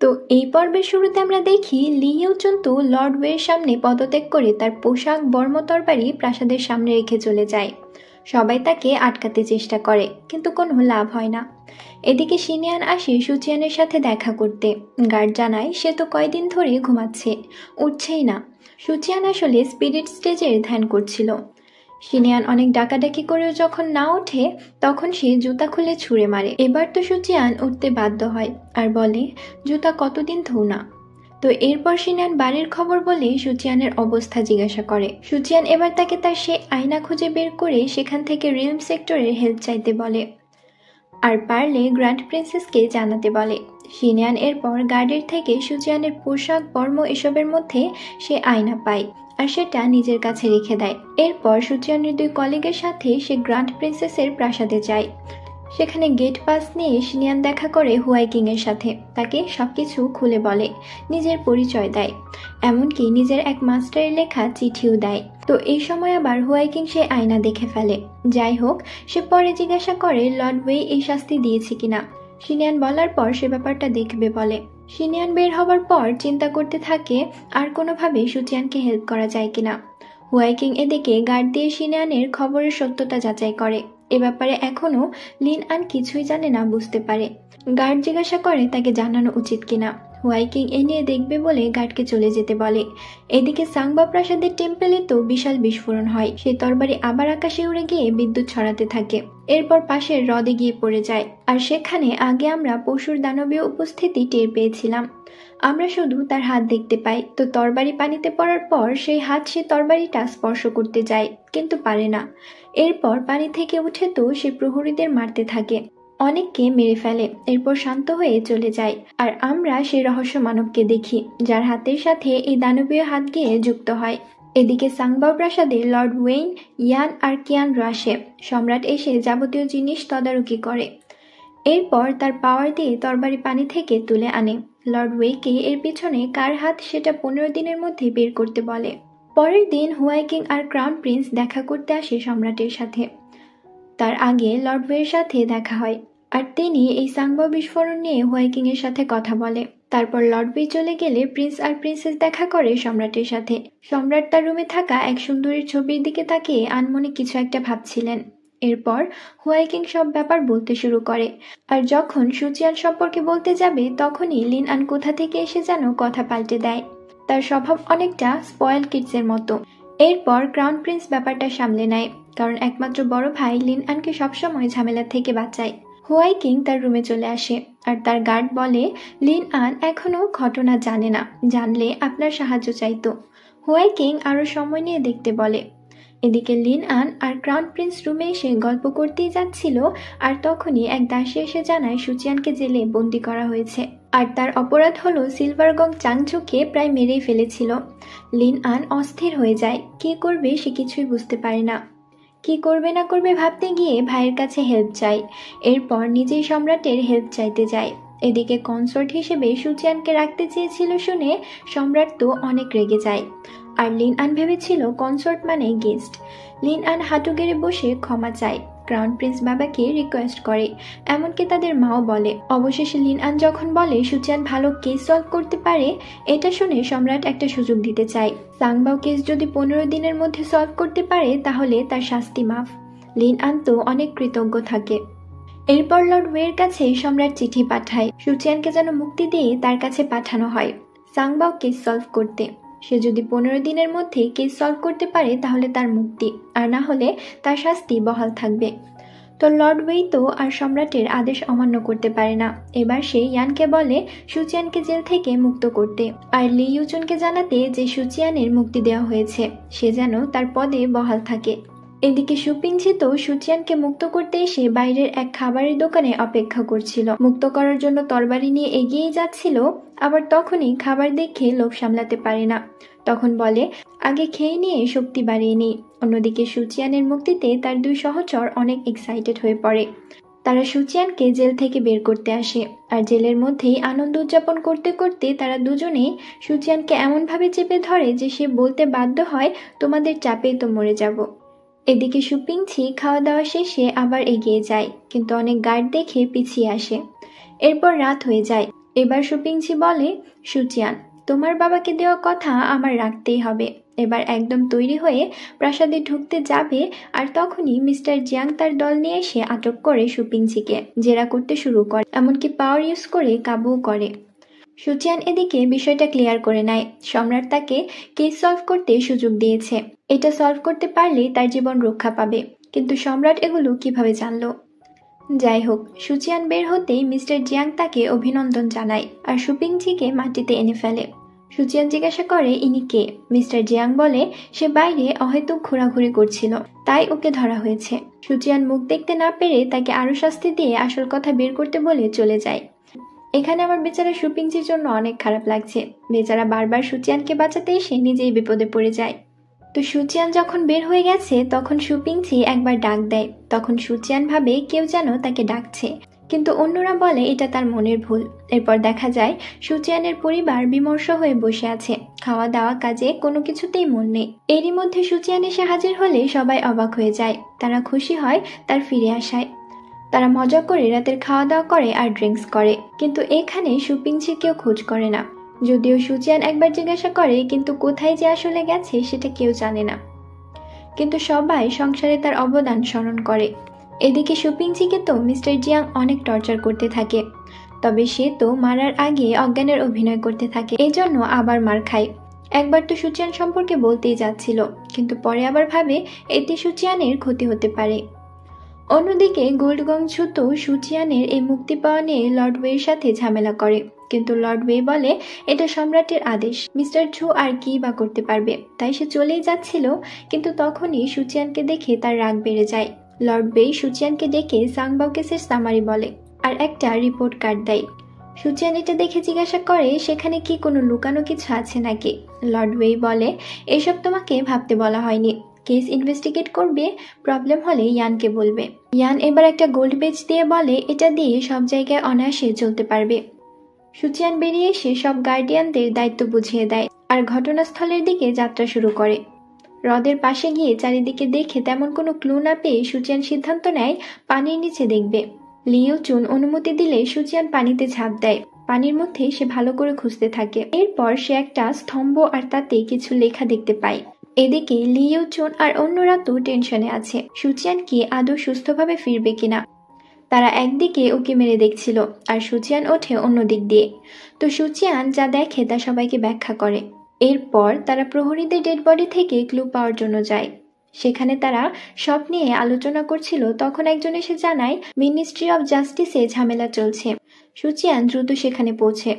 তো এই পর্বের শুরুতে আমরা দেখি লি ইউচুন তো লর্ড ওয়ের সামনে পদত্যাগ করে তার পোশাক বর্ম তরবারি প্রাসাদের সামনে রেখে চলে যায়। সবাই তাকে আটকাতে চেষ্টা করে, কিন্তু কোনো লাভ হয় না। এদিকে শিনিয়ান আসে সুচিয়ানের সাথে দেখা করতে। গার্ড জানায় সে তো কয়দিন ধরে ঘুমাচ্ছে, উঠছেই না। সুচিয়ান আসলে স্পিরিট স্টেজের ধ্যান করছিল। শিনিয়ান অনেক ডাকাডাকি করেও যখন না ওঠে, তখন সে জুতা খুলে ছুঁড়ে মারে। এবার তো সুচিয়ান উঠতে বাধ্য হয় আর বলে, জুতা কতদিন ধোও না। তো এরপর শিনিয়ান বাড়ির খবর বলে সুচিয়ানের অবস্থা জিজ্ঞাসা করে। সুচিয়ান এবার তাকে তার সে আয়না খুঁজে বের করে সেখান থেকে রিলম সেক্টরের হেল্প চাইতে বলে, আর পারলে গ্র্যান্ড প্রিন্সেসকে জানাতে বলে। শিনিয়ান এরপর গার্ডের থেকে সুচিয়ানের পোশাক বর্ম এসবের মধ্যে সে আয়না পায় আর সেটা নিজের কাছে রেখে দেয়। এরপর সুচিয়ানের 2 কলিগের সাথে সে গ্র্যান্ড প্রিন্সেসের প্রাসাদে যায়। সেখানে গেট পাস নিয়ে শিনিয়ান দেখা করে হুয়াই কিং এর সাথে। তাকে সবকিছু খুলে বলে, নিজের পরিচয় দেয়, এমনকি নিজের এক মাস্টারের লেখা চিঠিও দেয়। তো এই সময় আবার হুয়াই কিং সে আয়না দেখে ফেলে। যাই হোক, সে পরে জিজ্ঞাসা করে লর্ড ওয়ে এই শাস্তি দিয়েছে কিনা। শিনিয়ান বলার পর সে ব্যাপারটা দেখবে বলে। শিনিয়ান বের হবার পর চিন্তা করতে থাকে আর কোনোভাবে সুচিয়ানকে হেল্প করা যায় কিনা। হুয়াই কিং এদিকে গার্ড দিয়ে শিনিয়ানের খবরের সত্যতা যাচাই করে। এ ব্যাপারে এখনো লিন আন কিছুই জানে না বুঝতে পারে। গার্ড জিজ্ঞাসা করে তাকে জানানো উচিত কিনা। হুয়াই কিং এ নিয়ে দেখবে বলে গার্ডকে চলে যেতে বলে। এদিকে সাংবা প্রাসাদের টেম্পেলে তো বিশাল বিস্ফোরণ হয়। সেই তরবারি আবার আকাশে উড়ে গিয়ে বিদ্যুৎ ছড়াতে থাকে। এরপর পাশের হ্রদে গিয়ে পড়ে যায়। আর সেখানে আগে আমরা পশুর দানবীয় উপস্থিতি টের পেয়েছিলাম। আমরা শুধু তার হাত দেখতে পাই। তো তরবারি পানিতে পড়ার পর সেই হাত সে তরবারিটা স্পর্শ করতে যায়, কিন্তু পারে না। এরপর পানি থেকে উঠে তো সে প্রহরীদের মারতে থাকে, অনেককে মেরে ফেলে। এরপর শান্ত হয়ে চলে যায়। আর আমরা সেই রহস্য মানবকে দেখি, যার হাতের সাথে এই দানবীয় হাত গিয়ে যুক্ত হয়। এদিকে সাংবাও প্রাসাদে লর্ড ওয়েইন, ইয়ান আর কিয়ান রাশে। সম্রাট এসে যাবতীয় জিনিস তদারকি করে। এরপর তার পাওয়ার দিয়ে তরবারি পানি থেকে তুলে আনে। লর্ড ওয়েকে এর পিছনে কার হাত সেটা 15 দিনের মধ্যে বের করতে বলে। পরের দিন হুয়াই কিং আর ক্রাউন প্রিন্স দেখা করতে আসে সম্রাটের সাথে। তার আগে লর্ড ওয়ের সাথে দেখা হয়, আর তিনি এই সাংবা বিস্ফোরণ নিয়ে হুয়াই কিং এর সাথে কথা বলে। তারপর লর্ড ওয়ে চলে গেলে প্রিন্স আর প্রিন্সেস দেখা করে সম্রাটের সাথে। সম্রাট তার রুমে থাকা এক সুন্দরীর ছবির দিকে তাকিয়ে আনমনে কিছু একটা ভাবছিলেন। এরপর হুয়াই কিং সব ব্যাপার বলতে শুরু করে। আর যখন সুচিয়ান সম্পর্কে বলতে যাবে, তখনই লিন আন কোথা থেকে এসে যেন কথা পাল্টে দেয়। তার স্বভাব অনেকটা স্পয়েল কিডসের মতো। এরপর ক্রাউন প্রিন্স ব্যাপারটা সামলে নেয়, কারণ একমাত্র বড় ভাই লিন আনকে সবসময় ঝামেলা থেকে বাঁচায়। হুয়াই কিং তার রুমে চলে আসে, আর তার গার্ড বলে লিন আন এখনো ঘটনা জানে না, জানলে আপনার সাহায্য চাইতো। হুয়াই কিং আরো সময় নিয়ে দেখতে বলে। এদিকে লিন আন আর ক্রাউন প্রিন্স রুমে এসে গল্প করতেই যাচ্ছিল, আর তখনই এক দাসী এসে জানায় সুচিয়ানকে জেলে বন্দি করা হয়েছে। আর তার অপরাধ হলো সিলভারগং চাংচুকে প্রায় মেরেই ফেলেছিল। লিন আন অস্থির হয়ে যায়, কি করবে সে কিছুই বুঝতে পারে না। কি করবে না করবে ভাবতে গিয়ে ভাইয়ের কাছে হেল্প চায়। এরপর নিজেই সম্রাটের হেল্প চাইতে যায়। এদিকে কনসর্ট হিসেবে সুচিয়ানকে রাখতে চেয়েছিল শুনে সম্রাট তো অনেক রেগে যায়। আর লিন আন ভেবেছিল কনসর্ট মানে গেস্ট। লিন আন হাঁটু গেড়ে বসে ক্ষমা চায়। ক্রাউন প্রিন্স বাবাকে রিকোয়েস্ট করে, এমনকি তাদের মাও বলে। অবশেষে লিন আন যখন বলে সুচিয়ান ভালো কেস সলভ করতে পারে, এটা শুনে সম্রাট একটা সুযোগ দিতে চায়। সাংবাও কেস যদি 15 দিনের মধ্যে সলভ করতে পারে, তাহলে তার শাস্তি মাফ। লিন আন তো অনেক কৃতজ্ঞ থাকে। এরপর লর্ড ওয়ের কাছে সম্রাট চিঠি পাঠায়, সুচিয়ানকে যেন মুক্তি দিয়ে তার কাছে পাঠানো হয় সাংবাও কেস সলভ করতে। সে যদি 15 দিনের মধ্যে কেস সলভ করতে পারে, তাহলে তার মুক্তি, আর না হলে তার শাস্তি বহাল থাকবে। তো লর্ড ওয়েই তো আর সম্রাটের আদেশ অমান্য করতে পারে না। এবার সে ইয়ানকে বলে সুচিয়ানকে জেল থেকে মুক্ত করতে, আর লি ইউচুনকে জানাতে যে সুচিয়ানের মুক্তি দেওয়া হয়েছে, সে যেন তার পদে বহাল থাকে। এদিকে সুপিংঝি তো সুচিয়ানকে মুক্ত করতে এসে বাইরের এক খাবারের দোকানে অপেক্ষা করছিল। মুক্ত করার জন্য তরবারি নিয়ে এগিয়েই যাচ্ছিল, আবার তখনই খাবার দেখে লোভ সামলাতে পারে না। তখন বলে, আগে খেয়ে নিয়ে শক্তি বাড়িয়ে নিই। অন্যদিকে সুচিয়ানের মুক্তিতে তার 2 সহচর অনেক এক্সাইটেড হয়ে পড়ে। তারা সুচিয়ানকে জেল থেকে বের করতে আসে, আর জেলের মধ্যেই আনন্দ উদযাপন করতে করতে তারা দুজনেই সুচিয়ানকে এমনভাবে চেপে ধরে যে সে বলতে বাধ্য হয়, তোমাদের চাপেই তো মরে যাব। এদিকে সুপিংঝি খাওয়া দাওয়া শেষে আবার এগিয়ে যায়, কিন্তু অনেক গার্ড দেখে পিছিয়ে আসে। এরপর রাত হয়ে যায়। এবার সুপিংচি বলে, সুচিয়ান, তোমার বাবাকে দেওয়া কথা আমার রাখতেই হবে। এবার একদম তৈরি হয়ে প্রাসাদে ঢুকতে যাবে, আর তখনই মিস্টার জিয়াং তার দল নিয়ে এসে আটক করে সুপিংচিকে জেরা করতে শুরু করে, এমনকি পাওয়ার ইউজ করে কাবুও করে। সুচিয়ান এদিকে বিষয়টা ক্লিয়ার করে নেয়। সম্রাট তাকে কেস সলভ করতে সুযোগ দিয়েছে, এটা সলভ করতে পারলেই তার জীবন রক্ষা পাবে। কিন্তু সম্রাট এগুলো কিভাবে জানলো? যাই হোক, সুচিয়ান বের হতেই মিস্টার জিয়াং তাকে অভিনন্দন জানায় আর সুপিংচিকে মাটিতে এনে ফেলে। সুচিয়ান জিজ্ঞাসা করে ইনি কে। মিস্টার জিয়াং বলে সে বাইরে অহেতুক ঘোরাঘুরি করছিল, তাই ওকে ধরা হয়েছে। সুচিয়ান মুখ দেখতে না পেরে তাকে আরো শাস্তি দিয়ে আসল কথা বের করতে বলে চলে যায়। এখানে আমার বেচারা সুপিংচির জন্য অনেক খারাপ লাগছে। বেচারা বারবার সুচিয়ানকে বাঁচাতে এসে নিজেই বিপদে পড়ে যায়। তো সুচিয়ান যখন বের হয়ে গেছে তখন সুপিংচি একবার ডাক দেয়। তখন সুচিয়ান ভাবে কেউ যেন তাকে ডাকছে, কিন্তু অন্যরা বলে এটা তার মনের ভুল। এরপর দেখা যায় সুচিয়ানের পরিবার বিমর্ষ হয়ে বসে আছে, খাওয়া দাওয়া কাজে কোনো কিছুতেই মন নেই। এরই মধ্যে সুচিয়ান এসে হাজির হলে সবাই অবাক হয়ে যায়। তারা খুশি হয় তার ফিরে আসায়। তারা মজা করে রাতের খাওয়া দাওয়া করে আর ড্রিঙ্কস করে, কিন্তু এখানে সুপিংচির কেউ খোঁজ করে না। যদিও সুচিয়ান একবার জিজ্ঞাসা করে, কিন্তু কোথায় যে আসলে গেছে সেটা কেউ জানে না। কিন্তু সবাই সংসারে তার অবদান স্মরণ করে। এদিকে সুপিংচিকে তো মিস্টার জিয়াং অনেক টর্চার করতে থাকে, তবে সে তো মারার আগে অজ্ঞানের অভিনয় করতে থাকে, এই জন্য আবার মার খায়। একবার তো সুচিয়ান সম্পর্কে বলতেই যাচ্ছিল, কিন্তু পরে আবার ভাবে এতে সুচিয়ানের ক্ষতি হতে পারে। অন্যদিকে গোল্ডগং ছু তো সুচিয়ানের এই মুক্তি পাওয়া নিয়ে লর্ড ওয়ের সাথে ঝামেলা করে, কিন্তু লর্ড ওয়ে বলে এটা সম্রাটের আদেশ, মিস্টার ছু আর কি বা করতে পারবে, তাই সে চলেই যাচ্ছিল। কিন্তু তখনই সুচিয়ানকে দেখে তার রাগ বেড়ে যায়। লর্ড ওয়ে সুচিয়ানকে ডেকে সাংবাও কেসের সামারি বলে আর একটা রিপোর্ট কার্ড দেয়। সুচিয়ান এটা দেখে জিজ্ঞাসা করে সেখানে কি কোনো লুকানো কিছু আছে নাকি। লর্ড ওয়ে বলে এসব তোমাকে ভাবতে বলা হয়নি, কেস ইনভেস্টিগেট করবে, প্রবলেম হলে ইয়ানকে বলবে। ইয়ান এবার একটা গোল্ড বেজ দিয়ে বলে এটা দিয়ে সব জায়গায় অনায়াসে চলতে পারবে। সুচিয়ান বেরিয়ে এসে সব গার্ডিয়ানদের দায়িত্ব বুঝিয়ে দেয় আর ঘটনাস্থলের দিকে যাত্রা শুরু করে। হ্রদের পাশে গিয়ে চারিদিকে দেখে তেমন কোনো ক্লু না পেয়ে সুচিয়ান সিদ্ধান্ত নেয় পানির নিচে দেখবে। লিও চুন অনুমতি দিলে সুচিয়ান পানিতে ঝাঁপ দেয়। পানির মধ্যে সে ভালো করে খুঁজতে থাকে। এরপর সে একটা স্তম্ভ আর তাতে কিছু লেখা দেখতে পায়। এদিকে লিও চুন আর অন্যরা তো টেনশনে আছে, সুচিয়ান কি আদৌ সুস্থভাবে ফিরবে কিনা। তারা একদিকে উকি মেরে দেখছিল আর সুচিয়ান ওঠে অন্য দিক দিয়ে। তো সুচিয়ান যা দেখে তা সবাইকে ব্যাখ্যা করে। এরপর তারা প্রহরীদের ডেড বডি থেকে ক্লু পাওয়ার জন্য যায়। সেখানে তারা সব নিয়ে আলোচনা করছিল, তখন একজন এসে জানায় মিনিস্ট্রি অফ জাস্টিসে ঝামেলা চলছে। সুচিয়ান দ্রুত সেখানে পৌঁছে।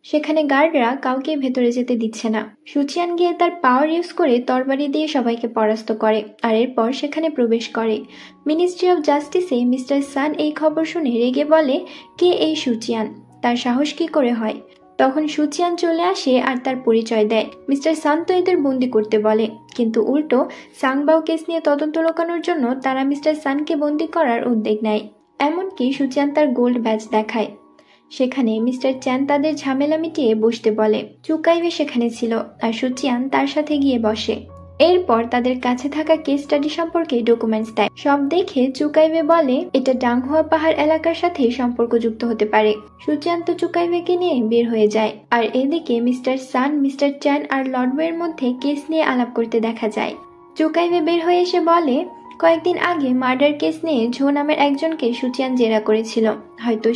সেখানে গার্ডরা কাউকে ভেতরে যেতে দিচ্ছে না। সুচিয়ান গিয়ে তার পাওয়ার ইউজ করে তরবারি দিয়ে সবাইকে পরাস্ত করে আর এরপর সেখানে প্রবেশ করে। মিনিস্ট্রি অফ জাস্টিসে মিস্টার সান এই খবর শুনে রেগে বলে কে এই সুচিয়ান, তার সাহস কি করে হয়। তখন সুচিয়ান চলে আসে আর তার পরিচয় দেয়। মিস্টার সান তো এদের বন্দি করতে বলে, কিন্তু উল্টো সাংবাও কেস নিয়ে তদন্ত লোকানোর জন্য তারা মিস্টার সানকে বন্দি করার উদ্যোগ নেয়। এমনকি সুচিয়ান তার গোল্ড ব্যাজ দেখায়। সেখানে মিস্টার চ্যান তাদের ঝামেলা মিটিয়ে বসতে বলে। চুকাইবে সেখানে ছিল আর সুচিয়ান তার সাথে গিয়ে বসে। এরপর তাদের কাছে থাকা কেস স্টাডি সম্পর্কে ডকুমেন্টস দেয়। সব দেখে চুকাইবে বলে এটা ডাংহুয়া পাহাড় এলাকার সাথে সম্পর্কযুক্ত হতে পারে। সুচিয়ান তো চুকাইবেকে নিয়ে বের হয়ে যায়। আর এদিকে মিস্টার সান, মিস্টার চ্যান আর লর্ডওয়ের মধ্যে কেস নিয়ে আলাপ করতে দেখা যায়। চুকাইবে বের হয়ে এসে বলে কয়েকদিন আগে মার্ডার কেস নিয়ে ঝো নামের একজনকে সুচিয়ান জেরা করেছিল। হয়তো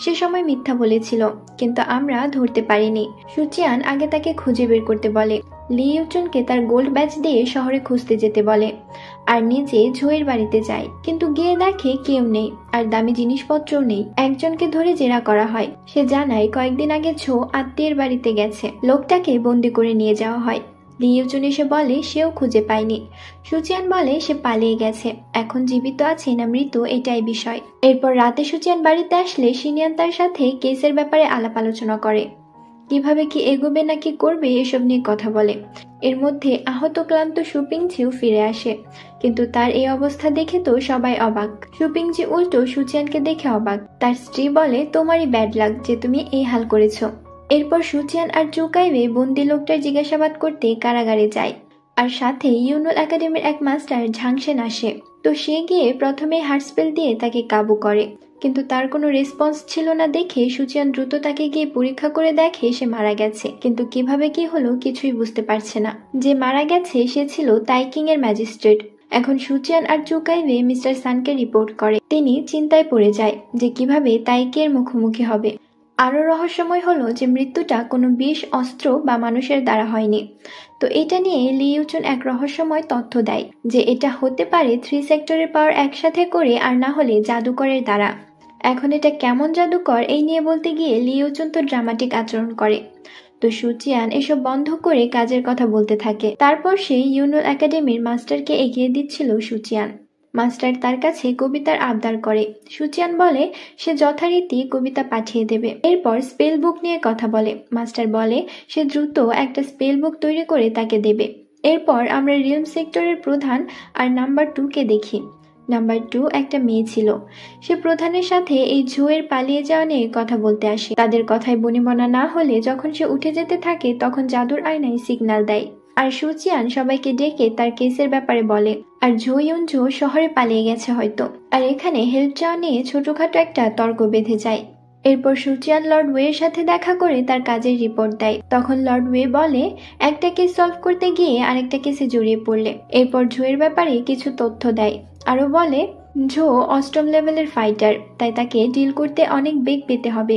সে সময় মিথ্যা বলেছিল, কিন্তু আমরা ধরতে পারিনি। সুচিয়ান আগে তাকে খুঁজে বের করতে বলে। লি ইউচুনকে তার গোল্ড ব্যাজ দিয়ে শহরে খুঁজতে যেতে বলে আর নিজে ঝোয়ের বাড়িতে যায়, কিন্তু গিয়ে দেখে কেউ নেই আর দামি জিনিসপত্রও নেই। একজনকে ধরে জেরা করা হয়। সে জানায় কয়েকদিন আগে ঝো আত্মীয়ের বাড়িতে গেছে। লোকটাকে বন্দি করে নিয়ে যাওয়া হয়। লি ইউচুন এসে বলে সেও খুঁজে পায়নি। সুচিয়ান বলে সে পালিয়ে গেছে, এখন জীবিত আছে না মৃত এটাই বিষয়। এরপর রাতে সুচিয়ান বাড়িতে আসলে সিনিয়ান তার সাথে কেসের ব্যাপারে আলাপ আলোচনা করে, কিভাবে কি এগোবে নাকি করবে এসব নিয়ে কথা বলে। এর মধ্যে আহত ক্লান্ত সুপিংচিও ফিরে আসে, কিন্তু তার এই অবস্থা দেখে তো সবাই অবাক। সুপিংচি উল্টো সুচিয়ানকে দেখে অবাক। তার স্ত্রী বলে তোমারই ব্যাড লাক যে তুমি এই হাল করেছো। এরপর সুচিয়ান আর চুকাইবে বন্দি লোকটার জিজ্ঞাসাবাদ করতে কারাগারে যায়, আর সাথে ইউনুল একাডেমির এক মাস্টার ঝাংসেন আসে। তো সে গিয়ে প্রথমে হার্ট স্পেল দিয়ে তাকে কাবু করে, কিন্তু তার কোনো রেসপন্স ছিল না দেখে সুচিয়ান দ্রুত তাকে গিয়ে পরীক্ষা করে দেখে সে মারা গেছে, কিন্তু কিভাবে কি হলো কিছুই বুঝতে পারছে না। যে মারা গেছে সে ছিল তাইকিং এর ম্যাজিস্ট্রেট। এখন সুচিয়ান আর চুকাইভে মিস্টার সানকে রিপোর্ট করে। তিনি চিন্তায় পড়ে যায় যে কিভাবে তাইকের মুখোমুখি হবে। আরও রহস্যময় হলো যে মৃত্যুটা কোনো বিষ, অস্ত্র বা মানুষের দ্বারা হয়নি। তো এটা নিয়ে লি ইউচুন এক রহস্যময় তথ্য দেয় যে এটা হতে পারে 3 সেক্টরের পাওয়ার একসাথে করে, আর না হলে জাদুকরের দ্বারা। এখন এটা কেমন জাদুকর এই নিয়ে বলতে গিয়ে লি ইউচুন তো ড্রামাটিক আচরণ করে। তো সুচিয়ান এসব বন্ধ করে কাজের কথা বলতে থাকে। তারপর সে ইউনুল একাডেমির মাস্টারকে এগিয়ে দিচ্ছিল সুচিয়ান। মাস্টার তার কাছে কবিতার আবদার করে। সুচিয়ান বলে সে যথারীতি কবিতা পাঠিয়ে দেবে। এরপর স্পেল বুক নিয়ে কথা বলে। মাস্টার বলে সে দ্রুত একটা স্পেল বুক তৈরি করে তাকে দেবে। এরপর আমরা রিলম সেক্টরের প্রধান আর নাম্বার 2-কে দেখি। নাম্বার 2 একটা মেয়ে ছিল। সে প্রধানের সাথে এই ঝুয়ের পালিয়ে যাওয়া নিয়ে কথা বলতে আসে। তাদের কথায় বনিবনা না হলে যখন সে উঠে যেতে থাকে তখন জাদুর আয়নায় সিগন্যাল দেয়। আর সুচিয়ান সবাইকে ডেকে তার কেসের ব্যাপারে বলে। আর ঝো ইউনঝো শহরে পালিয়ে গেছে হয়তো। আর এখানে হেল্প চাওয়া নিয়ে ছোটখাটো একটা তর্ক বেঁধে যায়। এরপর সুচিয়ান লর্ড ওয়ের সাথে দেখা করে তার কাজের রিপোর্ট দেয়। তখন লর্ড ওয়ে বলে একটা কেস সলভ করতে গিয়ে আরেকটা কেসে জড়িয়ে পড়লে। এরপর ঝোয়ের ব্যাপারে কিছু তথ্য দেয়। আরো বলে ঝো অষ্টম লেভেলের ফাইটার, তাই তাকে ডিল করতে অনেক বেগ পেতে হবে।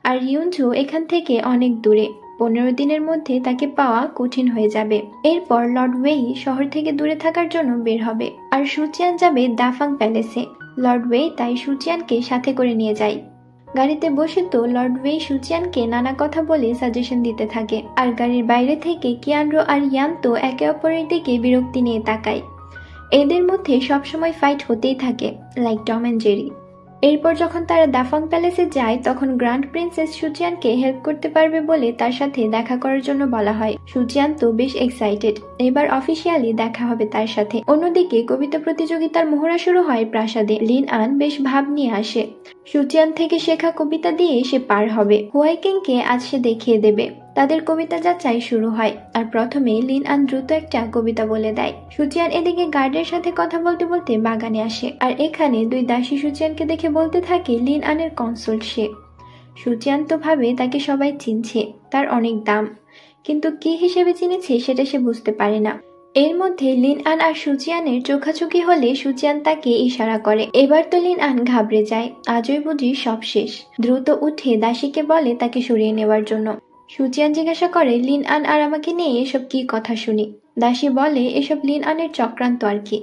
আর ইউনঝো এখান থেকে অনেক দূরে, 15 দিনের মধ্যে তাকে পাওয়া কঠিন হয়ে যাবে। এরপর লর্ড ওয়েই শহর থেকে দূরে থাকার জন্য বের হবে, আর সুচিয়ান যাবে দাফাং প্যালেসে। লর্ড ওয়ে তাই সুচিয়ানকে সাথে করে নিয়ে যায়। গাড়িতে বসে তো লর্ড ওয়ে সুচিয়ানকে নানা কথা বলে সাজেশন দিতে থাকে। আর গাড়ির বাইরে থেকে কিয়ানরো আর ইয়ান তো একে অপরের দিকে বিরক্তি নিয়ে তাকায়। এদের মধ্যে সবসময় ফাইট হতেই থাকে, লাইক টম অ্যান্ড জেরি। এরপর যখন তারা দাফাং প্যালেসে যায় তখন গ্র্যান্ড প্রিন্সেস সুচিয়ানকে হেল্প করতে পারবে বলে তার সাথে দেখা করার জন্য বলা হয়। সুচিয়ান তো বেশ এক্সাইটেড, এবার অফিসিয়ালি দেখা হবে তার সাথে। অন্যদিকে কবিতা প্রতিযোগিতার মহড়া শুরু হয় প্রাসাদে। লিন আন বেশ ভাব নিয়ে আসে। সুচিয়ান থেকে শেখা কবিতা দিয়ে সে পার হবে। হুয়াইকিংকে আজ সে দেখিয়ে দেবে। তাদের কবিতা যাচাই শুরু হয়। আর প্রথমে লিন আন দ্রুত একটা কবিতা বলে দেয়। সুচিয়ান এদিকে গার্ডের সাথে কথা বলতে বলতে বাগানে আসে। আর এখানে 2 দাসী সুচিয়ানকে দেখে বলতে থাকে লিন আনের কনসোল্ট সে। সুচিয়ান তো ভাবে তাকে সবাই চিনছে, তার অনেক দাম, কিন্তু কি হিসেবে চিনেছে সেটা সে বুঝতে পারে না। এর মধ্যে লিন আন আর সুচিয়ানের চোখাচোখি হলে সুচিয়ান তাকে ইশারা করে। এবার তো লিন আন ঘাবড়ে যায়, আজই বুঝি সব শেষ। দ্রুত উঠে দাসীকে বলে তাকে সরিয়ে নেওয়ার জন্য। সুচিয়ান জিজ্ঞাসা করে লিন আন আর আমাকে নিয়ে এসব কি কথা শুনি। দাসী বলে এসব লিন আনের চক্রান্ত আর কি।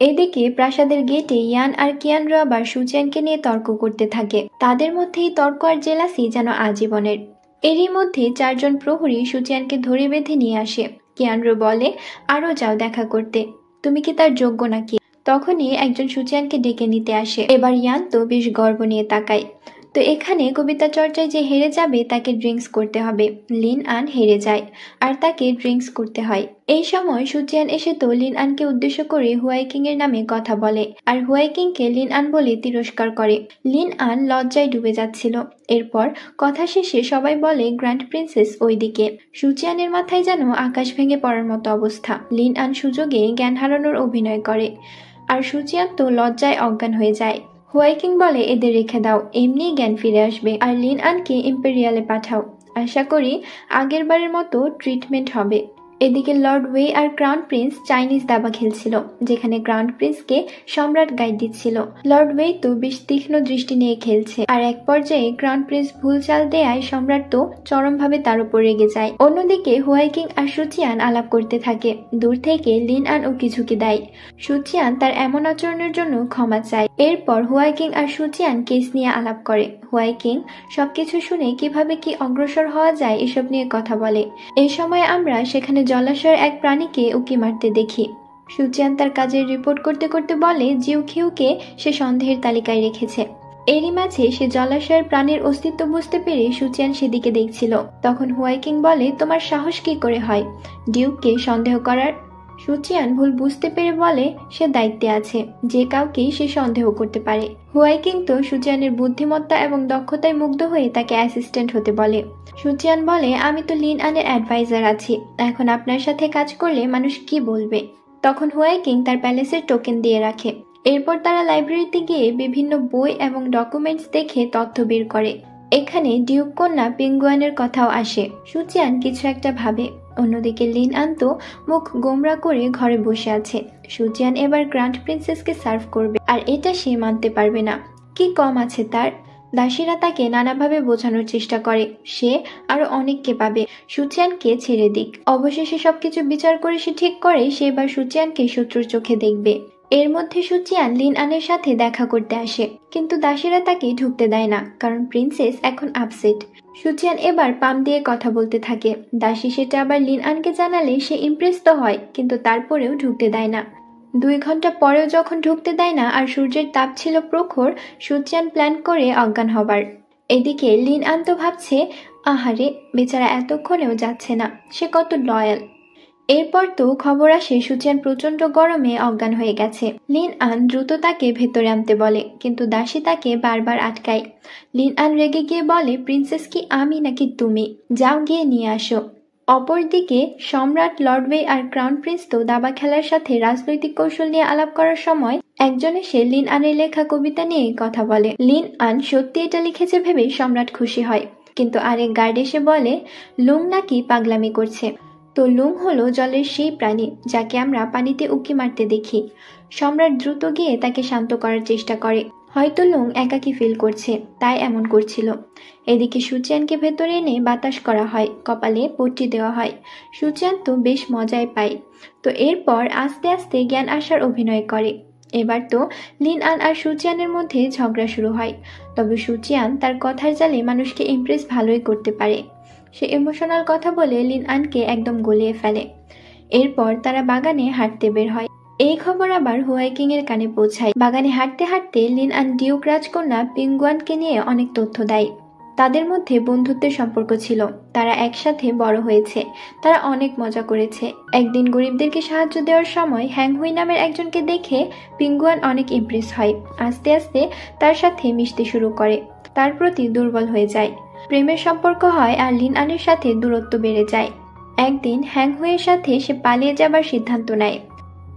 এদিকে প্রাসাদের গেটে ইয়ান আর কিয়ানরো আবার সুচিয়ানকে নিয়ে তর্ক করতে থাকে। তাদের মধ্যেই তর্ক আর জেলাসি যেন আজীবনের। এরই মধ্যে 4 জন প্রহরী সুচিয়ানকে ধরে বেঁধে নিয়ে আসে। কিয়ানরো বলে আরো যাও দেখা করতে, তুমি কি তার যোগ্য নাকি? তখনই একজন সুচিয়ানকে ডেকে নিতে আসে। এবার ইয়ান তো বেশ গর্ব নিয়ে তাকায়। তো এখানে কবিতা চর্চায় যে হেরে যাবে তাকে ড্রিঙ্কস করতে হবে। লিন আন হেরে যায় আর তাকে ড্রিঙ্কস করতে হয়। এই সময় সুচিয়ান এসে তো লিন আনকে উদ্দেশ্য করে হুয়াইকিং এর নামে কথা বলে, আর হুয়াইকিংকে লিন আন বলে তিরস্কার করে। লিন আন লজ্জায় ডুবে যাচ্ছিল। এরপর কথা শেষে সবাই বলে গ্র্যান্ড প্রিন্সেস ওইদিকে। সুচিয়ানের মাথায় যেন আকাশ ভেঙে পড়ার মতো অবস্থা। লিন আন সুযোগে জ্ঞান হারানোর অভিনয় করে, আর সুচিয়ান তো লজ্জায় অজ্ঞান হয়ে যায়। হুয়াইকিং বলে এদের রেখে দাও, এমনি জ্ঞান ফিরে আসবে। আর লিন আনকে ইম্পেরিয়ালে পাঠাও, আশা করি আগের বারের মতো ট্রিটমেন্ট হবে। এদিকে লর্ড ওয়ে আর ক্রাউন প্রিন্স চাইনিজ দাবা খেলছিল, যেখানে ক্রাউন প্রিন্সকে সম্রাট গাইড দিচ্ছিল। লর্ড ওয়ে তো বেশ তীক্ষ্ণ দৃষ্টি নিয়ে খেলছে, আর এক পর্যায়ে ক্রাউন প্রিন্স ভুল চাল দেয়ায় সম্রাট তো চরমভাবে তার উপর রেগে যায়। অন্যদিকে হুয়াইকিং আর সুচিয়ান আলাপ করতে থাকে। দূর থেকে লিন আন উকিঝুঁকি দেয়। সুচিয়ান তার এমন আচরণের জন্য ক্ষমা চায়। এরপর হুয়াইকিং আর সুচিয়ান কেস নিয়ে আলাপ করে। হুয়াইকিং সবকিছু শুনে কিভাবে কি অগ্রসর হওয়া যায় এসব নিয়ে কথা বলে। এই সময় আমরা সেখানে জলাশয়ের এক প্রাণীকে উকি মারতে দেখি। সুচিয়ান তার কাজের রিপোর্ট করতে করতে বলে জিউখিউকে সে সন্দেহের তালিকায় রেখেছে। এরই মাঝে সে জলাশয়ের প্রাণীর অস্তিত্ব বুঝতে পেরে সুচিয়ান সেদিকে দেখছিল। তখন হুয়াইকিং বলে তোমার সাহস কি করে হয় ডিউককে সন্দেহ করার? সুচিয়ান ভুল বুঝতে পেরে বলে সে দায়িত্বে আছে, যে কাউকেই সে সন্দেহ করতে পারে। হুয়াইকিং তো সুচিয়ানের বুদ্ধিমত্তা এবং দক্ষতায় মুগ্ধ হয়ে তাকে অ্যাসিস্ট্যান্ট হতে বলে। সুচিয়ান বলে আমি তো লিন আনের অ্যাডভাইজার আছি, এখন আপনার সাথে কাজ করলে মানুষ কি বলবে? তখন হুয়াইকিং তার প্যালেসের টোকেন দিয়ে রাখে। এরপর তারা লাইব্রেরিতে গিয়ে বিভিন্ন বই এবং ডকুমেন্টস দেখে তথ্য বের করে। এখানে ডিউক কন্যা পেঙ্গুয়ানের কথাও আসে। সুচিয়ান কিছু একটা ভাবে। অন্যদিকে লিন আনতো মুখ গোমরা করে ঘরে বসে আছে। সুচিয়ান এবার গ্র্যান্ড প্রিন্সেসকে সার্ভ করবে, আর এটা সে মানতে পারবে না। কি কম আছে তার? দাসীরা তাকে নানাভাবে বোঝানোর চেষ্টা করে সে আরো অনেককে পাবে, সুচিয়ানকে ছেড়ে দিক। অবশেষে সবকিছু বিচার করে সে ঠিক করে সে এবার সুচিয়ানকে শত্রুর চোখে দেখবে। এর মধ্যে সুচিয়ান লিন আনের সাথে দেখা করতে আসে, কিন্তু দাসীরা তাকে ঢুকতে দেয় না, কারণ প্রিন্সেস এখন আপসেট। সুচিয়ান এবার পাম দিয়ে কথা বলতে থাকে। দাসী সেটা আবার লিন আনকে জানালে সে ইমপ্রেস তো হয়, কিন্তু তারপরেও ঢুকতে দেয় না। 2 ঘন্টা পরেও যখন ঢুকতে দেয় না আর সূর্যের তাপ ছিল প্রখর, সুচিয়ান প্ল্যান করে অজ্ঞান হবার। এদিকে লিন আন তো ভাবছে, আহারে বেচারা এতক্ষণেও যাচ্ছে না, সে কত লয়াল। এরপর তো খবর আসে সুচিয়ান প্রচন্ড গরমে অজ্ঞান হয়ে গেছে। লিন আন দ্রুত তাকে ভেতরে আনতে বলে, কিন্তু দাসী তাকে বারবার আটকায়। লিন আন রেগে গিয়ে বলে, প্রিন্সেস কি আমি নাকি তুমি? যাও গিয়ে নিয়ে আসো। অপরদিকে সম্রাট, লর্ড ওয়ে আর ক্রাউন প্রিন্স তো দাবা খেলার সাথে রাজনৈতিক কৌশল নিয়ে আলাপ করার সময় একজন এসে লিন আনের লেখা কবিতা নিয়ে কথা বলে। লিন আন সত্যি এটা লিখেছে ভেবে সম্রাট খুশি হয়, কিন্তু আরেক গার্ড এসে বলে লুং নাকি পাগলামি করছে। তো লুং হলো জলের সেই প্রাণী যাকে আমরা পানিতে উঁকি মারতে দেখি। সম্রাট দ্রুত গিয়ে তাকে শান্ত করার চেষ্টা করে। হয়তো লুং একাকী ফিল করছে, তাই এমন করছিল। এদিকে সুচিয়ানকে ভেতরে এনে বাতাস করা হয়, কপালে পট্টি দেওয়া হয়। সুচিয়ান তো বেশ মজায় পায়। তো এরপর আস্তে আস্তে জ্ঞান আসার অভিনয় করে। এবার তো লিন আন আর সুচিয়ানের মধ্যে ঝগড়া শুরু হয়। তবে সুচিয়ান তার কথার জালে মানুষকে ইমপ্রেস ভালোই করতে পারে। সে ইমোশনাল কথা বলে লিন আনকে একদম গলিয়ে ফেলে। এরপর তারা বাগানে হাঁটতে বের হয়। এই খবর আবার হুয়াই কিং এর কানে পৌঁছায়। বাগানে হাঁটতে হাঁটতে লিন আন ডিউক রাজকন্যা পেঙ্গুয়ানকে নিয়ে অনেক তথ্য দেয়। তাদের মধ্যে বন্ধুত্বের সম্পর্ক ছিল, তারা একসাথে বড় হয়েছে, তারা অনেক মজা করেছে। একদিন গরিবদেরকে সাহায্য দেওয়ার সময় হ্যাংহুই নামের একজনকে দেখে পেঙ্গুয়ান অনেক ইমপ্রেস হয়। আস্তে আস্তে তার সাথে মিশতে শুরু করে, তার প্রতি দুর্বল হয়ে যায়। প্রেমের সম্পর্ক হয় আর লিন আনের সাথে দূরত্ব বেড়ে যায়। একদিন হ্যাংহুইয়ের সাথে সে পালিয়ে যাবার সিদ্ধান্ত নেয়,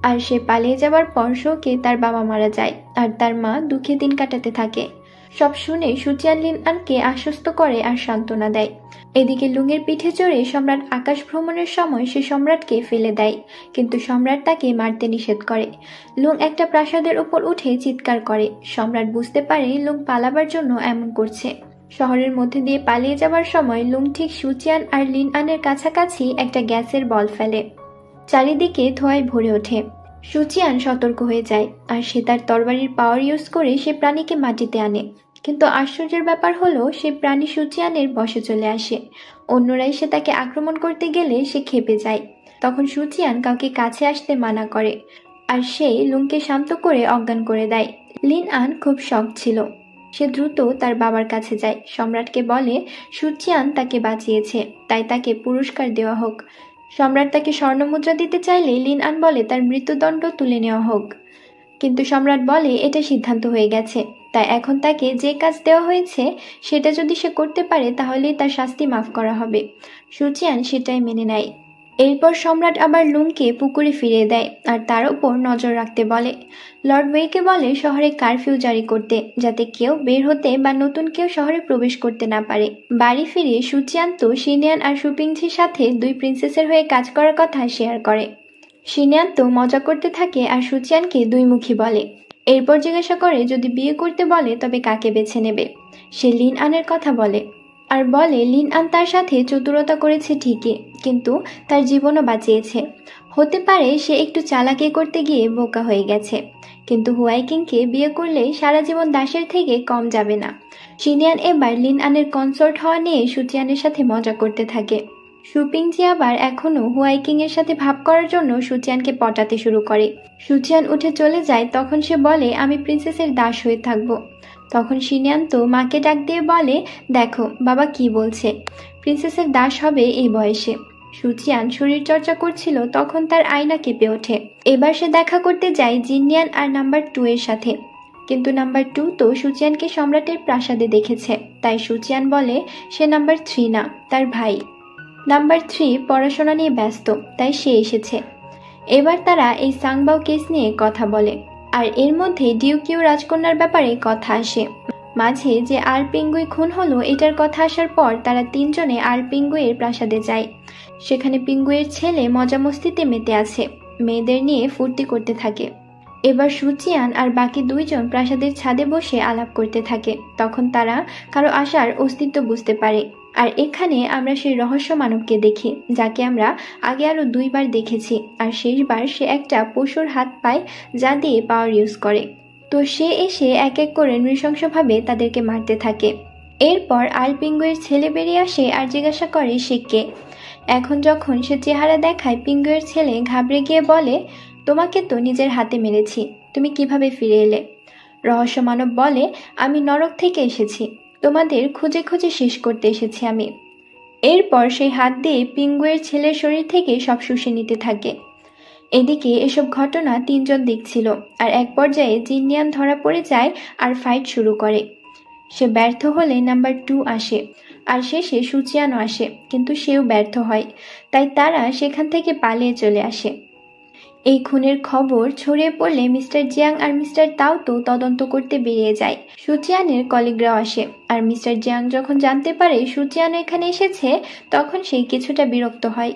আর সে পালিয়ে যাবার পর শোকে তার বাবা মারা যায় আর তার মা দুঃখে দিন কাটাতে থাকে। সব শুনে সুচিয়ান লিন আনকে আশ্বস্ত করে আর সান্ত্বনা দেয়। এদিকে লুংয়ের পিঠে চড়ে সম্রাট আকাশ ভ্রমণের সময় সে সম্রাটকে ফেলে দেয়, কিন্তু সম্রাট তাকে মারতে নিষেধ করে। লুং একটা প্রাসাদের উপর উঠে চিৎকার করে। সম্রাট বুঝতে পারে লুং পালাবার জন্য এমন করছে। শহরের মধ্যে দিয়ে পালিয়ে যাবার সময় লুং ঠিক সুচিয়ান আর লিন আনের কাছাকাছি একটা গ্যাসের বল ফেলে। চারিদিকে ধোঁয়ায় ভরে ওঠে। সুচিয়ান সতর্ক হয়ে যায় আর সে তার তরবারির পাওয়ার ইউজ করে সে প্রাণীকে মাটিতে আনে। কিন্তু আশ্চর্যের ব্যাপার হলো সে প্রাণী সুচিয়ানের বশে চলে আসে। অন্যরা এসে তাকে আক্রমণ করতে গেলে সে ক্ষেপে যায়। তখন সুচিয়ান কাউকে কাছে আসতে মানা করে আর সে লুংকে শান্ত করে অজ্ঞান করে দেয়। লিন আন খুব শক ছিল। সে দ্রুত তার বাবার কাছে যায়, সম্রাটকে বলে সুচিয়ান তাকে বাঁচিয়েছে, তাই তাকে পুরস্কার দেওয়া হোক। সম্রাট তাকে স্বর্ণমুদ্রা দিতে চাইলে লিন আন বলে তার মৃত্যুদণ্ড তুলে নেওয়া হোক, কিন্তু সম্রাট বলে এটা সিদ্ধান্ত হয়ে গেছে, তাই এখন তাকে যে কাজ দেওয়া হয়েছে সেটা যদি সে করতে পারে তাহলেই তার শাস্তি মাফ করা হবে। সুচিয়ান সেটাই মেনে নেয়। এরপর সম্রাট আবার লুংকে পুকুরে ফিরিয়ে দেয় আর তার উপর নজর রাখতে বলে। লর্ড ওয়েকে বলে শহরে কারফিউ জারি করতে, যাতে কেউ বের হতে বা নতুন কেউ শহরে প্রবেশ করতে না পারে। বাড়ি ফিরে সুচিয়ান তো শিনিয়ান আর সুপিংঝির সাথে 2 প্রিন্সেসের হয়ে কাজ করার কথা শেয়ার করে। শিনিয়ান তো মজা করতে থাকে আর সুচিয়ানকে 2 মুখী বলে। এরপর জিজ্ঞাসা করে যদি বিয়ে করতে বলে তবে কাকে বেছে নেবে। সে লিন আনের কথা বলে আর বলে লিন আন তার সাথে চতুরতা করেছে ঠিকই, কিন্তু তার জীবনও বাঁচিয়েছে। হতে পারে সে একটু চালাকি করতে গিয়ে বোকা হয়ে গেছে, কিন্তু হুয়াই কিংকে বিয়ে করলে সারা জীবন দাসের থেকে কম যাবে না। শিনিয়ান এবার লিন আনের কনসর্ট হওয়া নিয়ে সুচিয়ানের সাথে মজা করতে থাকে। সুপিংজি আবার এখনও হুয়াই কিং এর সাথে ভাব করার জন্য সুচিয়ানকে পটাতে শুরু করে। সুচিয়ান উঠে চলে যায়, তখন সে বলে আমি প্রিন্সেসের দাস হয়ে থাকবো। তখন শিনিয়ান তো মাকে ডাক দিয়ে বলে দেখো বাবা কি বলছে, প্রিন্সেসের দাস হবে এই বয়সে। সুচিয়ান শরীর চর্চা করছিল, তখন তার আয়না কেঁপে ওঠে। এবার সে দেখা করতে যায় জিনিয়ান আর নাম্বার 2 এর সাথে, কিন্তু নাম্বার 2 তো সুচিয়ানকে সম্রাটের প্রাসাদে দেখেছে, তাই সুচিয়ান বলে সে নাম্বার 3 না, তার ভাই। নাম্বার 3 পড়াশোনা নিয়ে ব্যস্ত, তাই সে এসেছে। এবার তারা এই সাংবাও কেস নিয়ে কথা বলে। আর এর মধ্যে ডিউকিউ রাজকন্যার ব্যাপারে কথা আসে। মাঝে যে আর্ল পিঙ্গুই খুন হলো এটার কথা আসার পর তারা তিনজনে আর্ল পিঙ্গুয়ের প্রাসাদে যায়। সেখানে পিঙ্গুয়ের ছেলে মজা মস্তিতে মেতে আছে, মেয়েদের নিয়ে ফুর্তি করতে থাকে। এবার সুচিয়ান আর বাকি দুইজন প্রাসাদের ছাদে বসে আলাপ করতে থাকে। তখন তারা কারো আসার অস্তিত্ব বুঝতে পারে। আর এখানে আমরা সেই রহস্য মানবকে দেখি, যাকে আমরা আগে আরো 2বার দেখেছি। আর শেষবার সে একটা পশুর হাত পায় যা দিয়ে পাওয়ার ইউজ করে। তো সে এসে এক এক করে নৃশংসভাবে তাদেরকে মারতে থাকে। এরপর আর্ল পিঙ্গুয়ের ছেলে বেরিয়ে আসে আর জিজ্ঞাসা করে সে কে। এখন যখন সে চেহারা দেখায়, পিঙ্গুয়ের ছেলে ঘাবড়ে গিয়ে বলে, তোমাকে তো নিজের হাতে মেরেছি, তুমি কিভাবে ফিরে এলে? রহস্য মানব বলে, আমি নরক থেকে এসেছি, তোমাদের খুঁজে খুঁজে শেষ করতে এসেছি আমি। এরপর সেই হাত দিয়ে পিঙ্গুয়ের ছেলের শরীর থেকে সব শুষে নিতে থাকে। এদিকে এসব ঘটনা তিনজন দেখছিল। আর এক পর্যায়ে জিনিয়ান ধরা পড়ে যায় আর ফাইট শুরু করে। সে ব্যর্থ হলে নাম্বার 2 আসে, আর শেষে সুচিয়ানও আসে, কিন্তু সেও ব্যর্থ হয়। তাই তারা সেখান থেকে পালিয়ে চলে আসে। এই খুনের খবর ছড়িয়ে পড়লে মিস্টার জিয়াং আর মিস্টার তাও তো তদন্ত করতে বেরিয়ে যায়। সুচিয়ানের কলিগরাও আসে। আর মিস্টার জিয়াং যখন জানতে পারে সুচিয়ান এখানে এসেছে, তখন সে কিছুটা বিরক্ত হয়।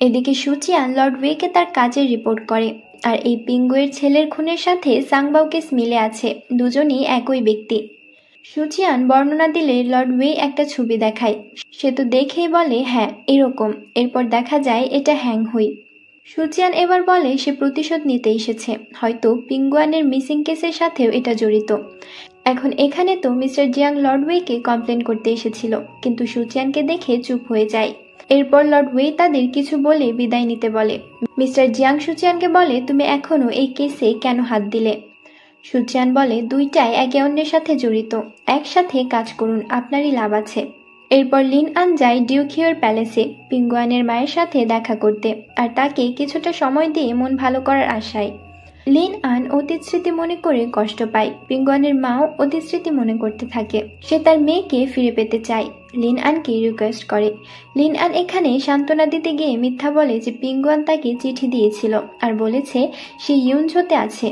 এদিকে সুচিয়ান লর্ড ওয়েকে তার কাজের রিপোর্ট করে। আর এই পিঙ্গুয়ের ছেলের খুনের সাথে সাংবাও কেস মিলে আছে, দুজনই একই ব্যক্তি। সুচিয়ান বর্ণনা দিলে লর্ড ওয়ে একটা ছবি দেখায়। সে তো দেখেই বলে হ্যাঁ এরকম। এরপর দেখা যায় এটা হ্যাং হুই। সুচিয়ান এবার বলে সে প্রতিশোধ নিতে এসেছে, হয়তো পিঙ্গুয়ানের মিসিং কেসের সাথেও এটা জড়িত। এখন এখানে তো মিস্টার জিয়াং লর্ড ওয়েকে কমপ্লেন করতে এসেছিল, কিন্তু সুচিয়ানকে দেখে চুপ হয়ে যায়। এরপর লর্ড ওয়ে তাদের কিছু বলে বিদায় নিতে বলে। মিস্টার জিয়াং সুচিয়ানকে বলে, তুমি এখনো এই কেসে কেন হাত দিলে? সুচিয়ান বলে, দুইটাই একে অন্যের সাথে জড়িত, একসাথে কাজ করুন, আপনারই লাভ আছে। এরপর লিন আন যায় ডিউকিওর প্যালেসে পিঙ্গুয়ানের মায়ের সাথে দেখা করতে, আর তাকে কিছুটা সময় দিয়ে মন ভালো করার আশায়। লিন আন অতীত স্মৃতি মনে করে কষ্ট পায়। পিঙ্গুয়ানের মাও অতীত স্মৃতি মনে করতে থাকে। সে তার মেয়েকে ফিরে পেতে চায়। লিন আনকে রিকোয়েস্ট করে। লিন আন এখানে সান্ত্বনা দিতে গিয়ে মিথ্যা বলে যে পিঙ্গুয়ান তাকে চিঠি দিয়েছিল আর বলেছে সে ইউনঝোতে আছে।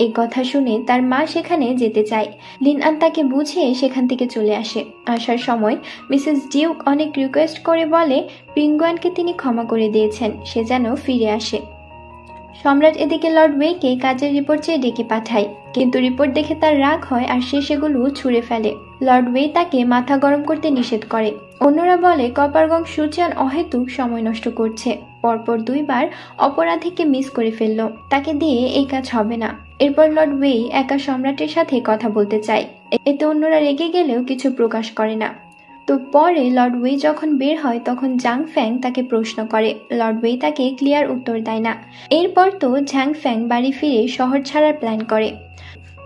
এই কথা শুনে তার মা সেখানে যেতে চায়। লিন আন তাকে বুঝিয়ে সেখান থেকে চলে আসে। আসার সময় মিসেস ডিউক অনেক রিকোয়েস্ট করে বলে পিঙ্গুয়ানকে তিনি ক্ষমা করে দিয়েছেন, সে যেন ফিরে আসে। সম্রাট এদিকে লর্ড ওয়েকে কাজের রিপোর্ট চেয়ে ডেকে পাঠায়, কিন্তু রিপোর্ট দেখে তার রাগ হয় আর সে সেগুলো ছুঁড়ে ফেলে। লর্ড ওয়ে তাকে মাথা গরম করতে নিষেধ করে। অন্যরা বলে কপারগং সুচিয়ান অহেতুক সময় নষ্ট করছে, পরপর 2বার অপরাধীকে মিস করে ফেললো, তাকে দিয়ে এই কাজ হবে না। এরপর লর্ড ওয়ে একা সম্রাটের সাথে কথা বলতে চায়। এতে অন্যরা রেগে গেলেও কিছু প্রকাশ করে না। তো পরে লর্ড ওয়ে যখন বের হয় তখন জাং ফ্যাং তাকে প্রশ্ন করে। লর্ড ওয়ে তাকে ক্লিয়ার উত্তর দেয় না। এরপর তো ঝাং ফ্যাং বাড়ি ফিরে শহর ছাড়ার প্ল্যান করে,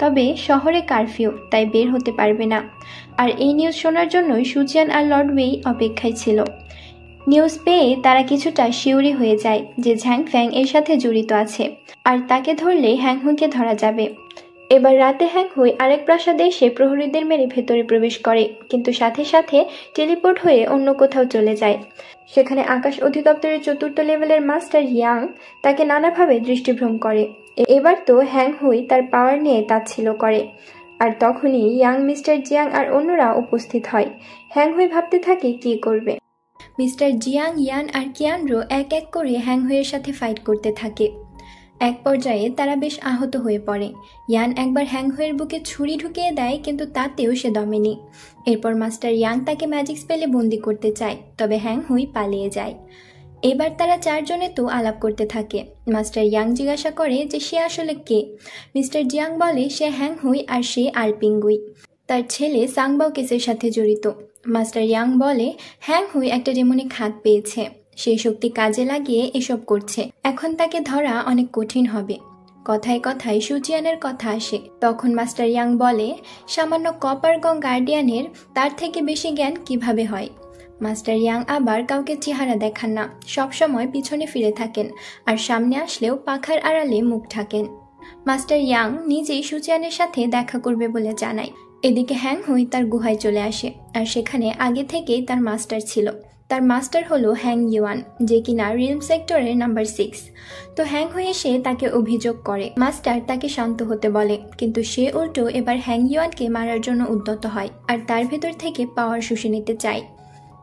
তবে শহরে কারফিউ, তাই বের হতে পারবে না। আর এই নিউজ শোনার জন্যই সুচিয়ান আর লর্ড ওয়ে অপেক্ষায় ছিল। নিউজ পেয়ে তারা কিছুটা শিউরি হয়ে যায় যে ঝ্যাং ফ্যাং এর সাথে জড়িত আছে, আর তাকে ধরলে হ্যাংহুইকে ধরা যাবে। এবার রাতে হ্যাংহুই আরেক প্রাসাদে এসে প্রহরীদের মেরে ভেতরে প্রবেশ করে, কিন্তু সাথে সাথে টেলিপোর্ট হয়ে অন্য কোথাও চলে যায়। সেখানে আকাশ অধিদপ্তরের 4র্থ লেভেলের মাস্টার ইয়াং তাকে নানাভাবে দৃষ্টিভ্রম করে। এবার তো হ্যাংহুই তার পাওয়ার নিয়ে তাচ্ছিল্য করে। আর তখনই ইয়াং, মিস্টার জিয়াং আর অন্যরা উপস্থিত হয়। হ্যাংহুই ভাবতে থাকে কি করবে। মিস্টার জিয়াং, ইয়ান আর কিয়ানরো এক এক করে হ্যাংহুইয়ের সাথে ফাইট করতে থাকে। এক পর্যায়ে তারা বেশ আহত হয়ে পড়ে। ইয়ান একবার হ্যাংহুইয়ের বুকে ছুরি ঢুকিয়ে দেয়, কিন্তু তাতেও সে দমেনি। এরপর মাস্টার ইয়াং তাকে ম্যাজিক স্পেলে বন্দি করতে চায়, তবে হ্যাংহুই পালিয়ে যায়। এবার তারা 4 জনে তো আলাপ করতে থাকে। মাস্টার ইয়াং জিজ্ঞাসা করে যে সে আসলে কে। মিস্টার জিয়াং বলে সে হ্যাংহুই আর সে আলপিঙ্গুই, তার ছেলে সাংবাও কেসের সাথে জড়িত। মাস্টার ইয়াং বলে হ্যাংহুই একটা ডেমনিক হাত পেয়েছে, সেই শক্তি কাজে লাগিয়ে এসব করছে, এখন তাকে ধরা অনেক কঠিন হবে। কথায় কথায় সুচিয়ানের কথা আসে। তখন মাস্টার ইয়াং বলে সামান্য কপারগং গার্ডিয়ানের তার থেকে বেশি জ্ঞান কিভাবে হয়। মাস্টার ইয়াং আবার কাউকে চেহারা দেখান না, সবসময় পিছনে ফিরে থাকেন, আর সামনে আসলেও পাখার আড়ালে মুখ ঢাকেন। মাস্টার ইয়াং নিজেই সুচিয়ানের সাথে দেখা করবে বলে জানায়। এদিকে হ্যাংহুই তার গুহায় চলে আসে, আর সেখানে আগে থেকেই তার মাস্টার ছিল, তার মাস্টার হলো হ্যাং ইউয়ান, যে কিনা রিলম সেক্টরের নাম্বার 6। তো হ্যাং হুই এসে তাকে অভিযোগ করে। মাস্টার তাকে শান্ত হতে বলে, কিন্তু সে উল্টো এবার হ্যাং ইউয়ানকে মারার জন্য উদ্যত হয় আর তার ভেতর থেকে পাওয়ার শুষে নিতে চায়।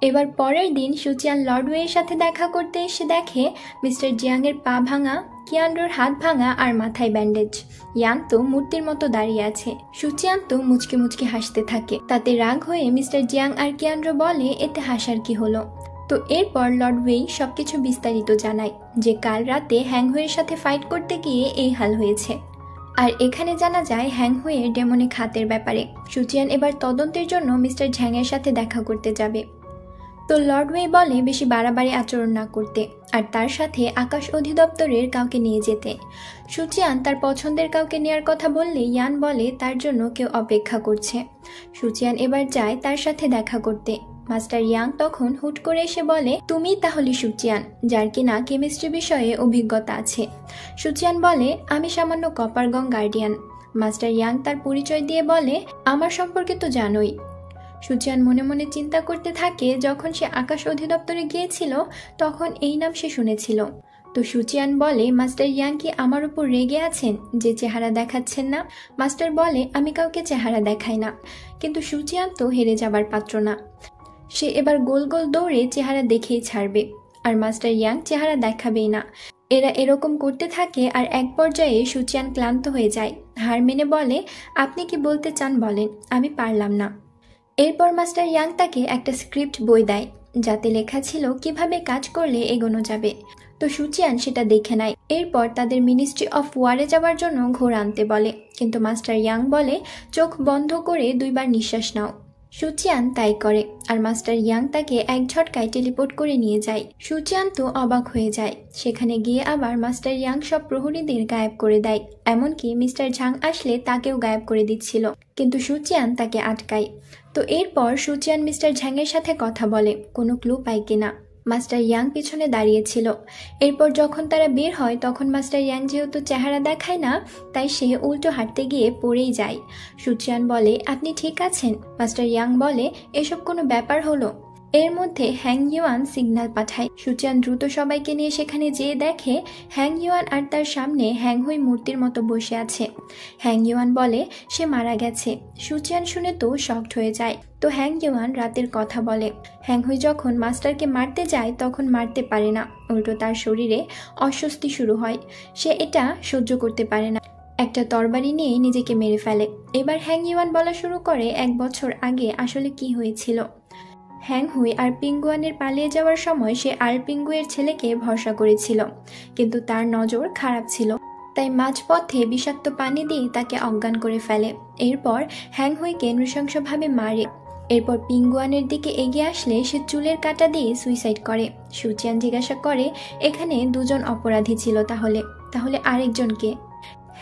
এবার পরের দিন সুচিয়ান লর্ড ওয়ের সাথে দেখা করতে এসে দেখে মিস্টার জিয়াং এর পা ভাঙা, কিয়ান্ড্রোর হাত ভাঙা আর মাথায় ব্যান্ডেজ। ইয়ান তো মূর্তির মতো দাঁড়িয়ে আছে। সুচিয়ান তো মুচকে মুচকে হাসতে থাকে। তাতে রাগ হয়ে মিস্টার জিয়াং আর কিয়ান্ড্রো বলে, এতে হাসার কি হলো। তো এরপর লর্ড ওয়েই সবকিছু বিস্তারিত জানায় যে কাল রাতে হ্যাং হুইয়ের সাথে ফাইট করতে গিয়ে এই হাল হয়েছে। আর এখানে জানা যায় হ্যাং হুইয়ের ডেমনিক হাতের ব্যাপারে। সুচিয়ান এবার তদন্তের জন্য মিস্টার ঝ্যাংয়ের সাথে দেখা করতে যাবে। তো লর্ড ওয়ে বলে বেশি বাড়াবাড়ি আচরণ না করতে আর তার সাথে আকাশ অধিদপ্তরের কাউকে নিয়ে যেতে। সুচিয়ান তার পছন্দের কাউকে নেওয়ার কথা বললে ইয়ান বলে তার জন্য কেউ অপেক্ষা করছে। সুচিয়ান এবার যায় তার সাথে দেখা করতে। মাস্টার ইয়াং তখন হুট করে এসে বলে, তুমি তাহলে সুচিয়ান, যার কিনা কেমিস্ট্রি বিষয়ে অভিজ্ঞতা আছে। সুচিয়ান বলে, আমি সামান্য কপারগং গার্ডিয়ান। মাস্টার ইয়াং তার পরিচয় দিয়ে বলে, আমার সম্পর্কে তো জানোই। সুচিয়ান মনে মনে চিন্তা করতে থাকে, যখন সে আকাশ অধিদপ্তরে গিয়েছিল তখন এই নাম সে শুনেছিল। তো সুচিয়ান বলে, মাস্টার ইয়াং কি আমার উপর রেগে আছেন যে চেহারা দেখাচ্ছেন না? মাস্টার বলে, আমি কাউকে চেহারা দেখাই না। কিন্তু সুচিয়ান তো হেরে যাবার পাত্র না। সে এবার গোল গোল দৌড়ে চেহারা দেখেই ছাড়বে, আর মাস্টার ইয়াং চেহারা দেখাবেই না। এরা এরকম করতে থাকে আর এক পর্যায়ে সুচিয়ান ক্লান্ত হয়ে যায়। হার মেনে বলে, আপনি কি বলতে চান বলেন, আমি পারলাম না। এরপর মাস্টার ইয়াং তাকে একটা স্ক্রিপ্ট বই দেয়, যাতে লেখা ছিল কিভাবে কাজ করলে এগোনো যাবে। তো সুচিয়ান সেটা দেখে নেয়। এরপর তাদের মিনিস্ট্রি অফ ওয়ারে যাওয়ার জন্য ঘোড়া আনতে বলে, কিন্তু মাস্টার ইয়াং বলে, চোখ বন্ধ করে 2 বার নিঃশ্বাস নাও। সুচিয়ান তাই করে আর মাস্টার ইয়াং তাকে এক ঝটকায় টেলিপোর্ট করে নিয়ে যায়। সুচিয়ান তো অবাক হয়ে যায়। সেখানে গিয়ে আবার মাস্টার ইয়াং সব প্রহরীদের গায়েব করে দেয়, এমনকি মিস্টার ঝাং আসলে তাকেও গায়েব করে দিচ্ছিল, কিন্তু সুচিয়ান তাকে আটকায়। তো এরপর সুচিয়ান মিস্টার ঝ্যাংয়ের সাথে কথা বলে, কোনো ক্লু পায় কিনা। মাস্টার ইয়াং পিছনে দাঁড়িয়েছিল। এরপর যখন তারা বের হয় তখন মাস্টার ইয়াং যেহেতু চেহারা দেখায় না, তাই সে উল্টো হাঁটতে গিয়ে পড়েই যায়। সুচিয়ান বলে, আপনি ঠিক আছেন? মাস্টার ইয়াং বলে, এসব কোনো ব্যাপার হলো? এর মধ্যে হ্যাং ইউয়ান সিগন্যাল পাঠায়। সুচিয়ান দ্রুত সবাইকে নিয়ে সেখানে যেয়ে দেখে হ্যাং ইউয়ান আর তার সামনে হ্যাং হুই মূর্তির মতো বসে আছে। হ্যাং ইউয়ান বলে সে মারা গেছে। সুচিয়ান শুনে তো শকড হয়ে যায়। তো হ্যাং ইউয়ান রাতের কথা বলে। হ্যাং হুই যখন মাস্টারকে মারতে যায় তখন মারতে পারে না, উল্টো তার শরীরে অস্বস্তি শুরু হয়। সে এটা সহ্য করতে পারে না, একটা তরবারি নিয়ে নিজেকে মেরে ফেলে। এবার হ্যাং ইউয়ান বলা শুরু করে 1 বছর আগে আসলে কি হয়েছিল। হ্যাং হুই আর পিঙ্গুয়ানের পালিয়ে যাওয়ার সময় সে আর পিঙ্গুয়ের ছেলেকে ভরসা করেছিল, কিন্তু তার নজর খারাপ ছিল, তাই মাঝপথে বিষাক্ত পানি দিয়ে তাকে অজ্ঞান করে ফেলে। এরপর হ্যাং হুইকে নৃশংসভাবে মারে। এরপর পিঙ্গুয়ানের দিকে এগিয়ে আসলে সে চুলের কাঁটা দিয়ে সুইসাইড করে। সুচিয়ান জিজ্ঞাসা করে, এখানে 2 জন অপরাধী ছিল, তাহলে আরেকজনকে?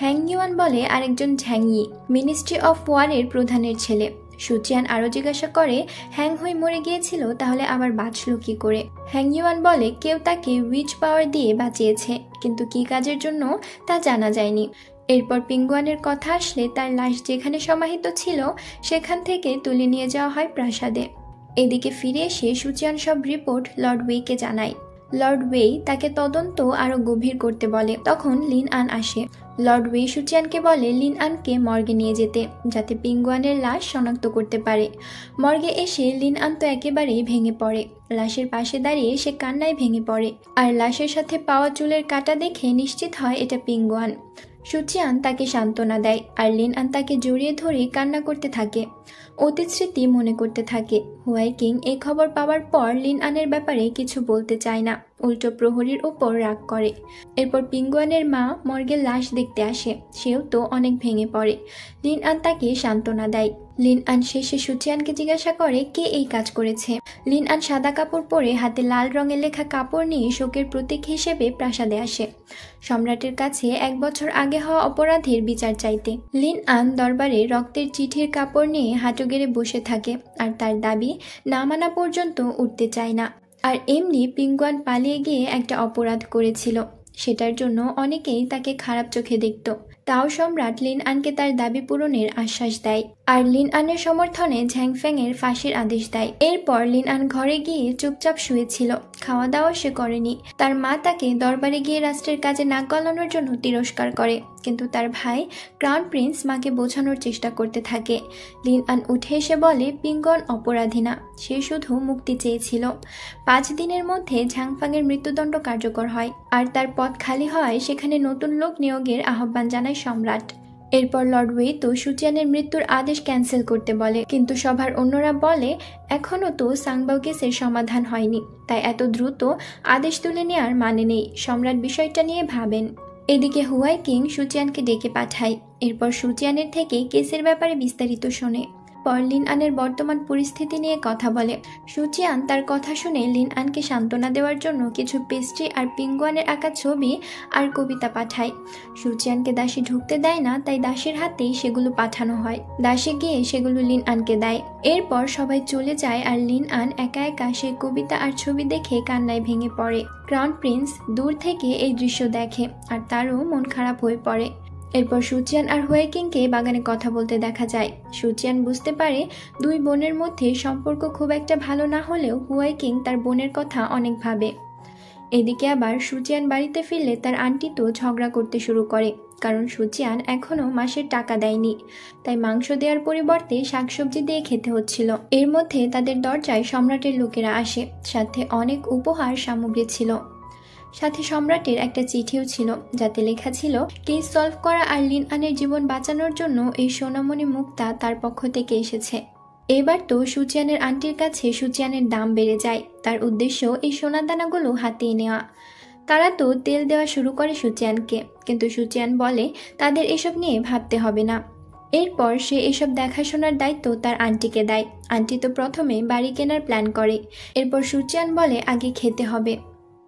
হ্যাং ইউয়ান বলে, আরেকজন ঝ্যাংয়ি, মিনিস্ট্রি অফ ওয়ারের প্রধানের ছেলে। সুচিয়ান আরও জিজ্ঞাসা করে, হ্যাং হুই মরে গিয়েছিল, তাহলে আবার বাঁচল কি করে? হ্যাং ইউয়ান বলে, কেউ তাকে উইচ পাওয়ার দিয়ে বাঁচিয়েছে, কিন্তু কি কাজের জন্য তা জানা যায়নি। এরপর পিঙ্গুয়ানের কথা আসলে তার লাশ যেখানে সমাহিত ছিল সেখান থেকে তুলে নিয়ে যাওয়া হয় প্রাসাদে। এদিকে ফিরে এসে সুচিয়ান সব রিপোর্ট লর্ড ওয়েকে জানায়। লর্ড ওয়ে তাকে তদন্ত আরো গভীর করতে বলে। তখন লিন আন আসে। লর্ড ওয়ে সুচিয়ানকে বলে লিন আনকে মর্গে নিয়ে যেতে, যাতে পিঙ্গুয়ানের লাশ শনাক্ত করতে পারে। মর্গে এসে লিন আন তো একেবারেই ভেঙে পড়ে। লাশের পাশে দাঁড়িয়ে সে কান্নায় ভেঙে পড়ে, আর লাশের সাথে পাওয়া চুলের কাঁটা দেখে নিশ্চিত হয় এটা পিঙ্গুয়ান। সুচিয়ান তাকে সান্ত্বনা দেয়, আর লিন আন তাকে জড়িয়ে ধরে কান্না করতে থাকে, অতীত স্মৃতি মনে করতে থাকে। হুয়াই কিং এই খবর পাওয়ার পর লিন আনের ব্যাপারে কিছু বলতে চায় না, উল্টো প্রহরীর উপর রাগ করে। এরপর পিঙ্গুয়ানের মা মর্গের লাশ দেখতে আসে, সেও তো অনেক ভেঙে পড়ে। লিন আন তাকে সান্ত্বনা দেয়। লিন আন শেষে সুচিয়ানকে জিজ্ঞাসা করে কে এই কাজ করেছে। লিন আন সাদা কাপড় পরে হাতে লাল রঙের লেখা কাপড় নিয়ে শোকের প্রতীক হিসেবে প্রাসাদে আসে, সম্রাটের কাছে 1 বছর আগে হওয়া অপরাধের বিচার চাইতে। লিন আন দরবারে রক্তের চিঠির কাপড় নিয়ে হাঁটু গেড়ে বসে থাকে, আর তার দাবি না মানা পর্যন্ত উঠতে চায় না। আর এমনি পিঙ্গুয়ান পালিয়ে গিয়ে একটা অপরাধ করেছিল, সেটার জন্য অনেকেই তাকে খারাপ চোখে দেখত, তাও সম্রাট লিন আনকে তার দাবি পূরণের আশ্বাস দেয় আর লিন আনের সমর্থনে ঝ্যাংফেং এর ফাঁসির আদেশ দেয়। এরপর লিন আন ঘরে গিয়ে চুপচাপ শুয়েছিল, খাওয়া দাওয়া সে করেনি। তার মা তাকে দরবারে গিয়ে রাষ্ট্রের কাজে নাক গলানোর জন্য তিরস্কার করে, কিন্তু তার ভাই ক্রাউন প্রিন্স মাকে বোঝানোর চেষ্টা করতে থাকে। লিন আন উঠে এসে বলে পিঙ্গন অপরাধী না, সে শুধু মুক্তি চেয়েছিল। 5 দিনের মধ্যে ঝাংফাংয়ের মৃত্যুদণ্ড কার্যকর হয় আর তার পদ খালি হয় সেখানে নতুন লোক নিয়োগের আহ্বান জানায় সম্রাট। এরপর লর্ড ওয়ে তো সুচিয়ানের মৃত্যুর আদেশ ক্যান্সেল করতে বলে, কিন্তু সভার অন্যরা বলে এখনও তো সাংবাও কেসের সমাধান হয়নি, তাই এত দ্রুত আদেশ তুলে নেওয়ার মানে নেই। সম্রাট বিষয়টা নিয়ে ভাবেন। এদিকে হুয়াই কিং সুচিয়ানকে ডেকে পাঠায়। এরপর সুচিয়ানের থেকে কেসের ব্যাপারে বিস্তারিত শোনে। পর লিন আনের বর্তমান পরিস্থিতি নিয়ে কথা বলে। সুচিয়ান তার কথা শুনে লিন আনকে সান্ত্বনা দেওয়ার জন্য কিছু পেস্ট্রি আর পিঙ্গুয়ানের আঁকা ছবি আর কবিতা পাঠায়। সুচিয়ানকে দাসী ঢুকতে দেয় না, তাই দাসীর হাতেই সেগুলো পাঠানো হয়। দাসী গিয়ে সেগুলো লিন আনকে দেয়। এরপর সবাই চলে যায় আর লিন আন একা একা সেই কবিতা আর ছবি দেখে কান্নায় ভেঙে পড়ে। ক্রাউন প্রিন্স দূর থেকে এই দৃশ্য দেখে আর তারও মন খারাপ হয়ে পড়ে। এরপর সুচিয়ান আর হুয়াই কিংকে বাগানে কথা বলতে দেখা যায়। সুচিয়ান বুঝতে পারে দুই বোনের মধ্যে সম্পর্ক খুব একটা ভালো না হলেও হুয়াই কিং তার বোনের কথা অনেক ভাবে। এদিকে আবার সুচিয়ান বাড়িতে ফিরলে তার আন্টি তো ঝগড়া করতে শুরু করে, কারণ সুচিয়ান এখনও মাসের টাকা দেয়নি, তাই মাংস দেওয়ার পরিবর্তে শাকসবজি দিয়ে খেতে হচ্ছিল। এর মধ্যে তাদের দরজায় সম্রাটের লোকেরা আসে, সাথে অনেক উপহার সামগ্রী ছিল। সাথে সম্রাটের একটা চিঠিও ছিল, যাতে লেখা ছিল কেস সলভ করা আর লিন আনের জীবন বাঁচানোর জন্য এই সোনামণি মুক্তা তার পক্ষ থেকে এসেছে। এবার তো সুচিয়ানের আন্টির কাছে সুচিয়ানের দাম বেড়ে যায়। তার উদ্দেশ্য এই সোনাদানাগুলো হাতিয়ে নেওয়া। তারা তো তেল দেওয়া শুরু করে সুচিয়ানকে, কিন্তু সুচিয়ান বলে তাদের এসব নিয়ে ভাবতে হবে না। এরপর সে এসব দেখাশোনার দায়িত্ব তার আন্টিকে দেয়। আন্টি তো প্রথমে বাড়ি কেনার প্ল্যান করে। এরপর সুচিয়ান বলে আগে খেতে হবে।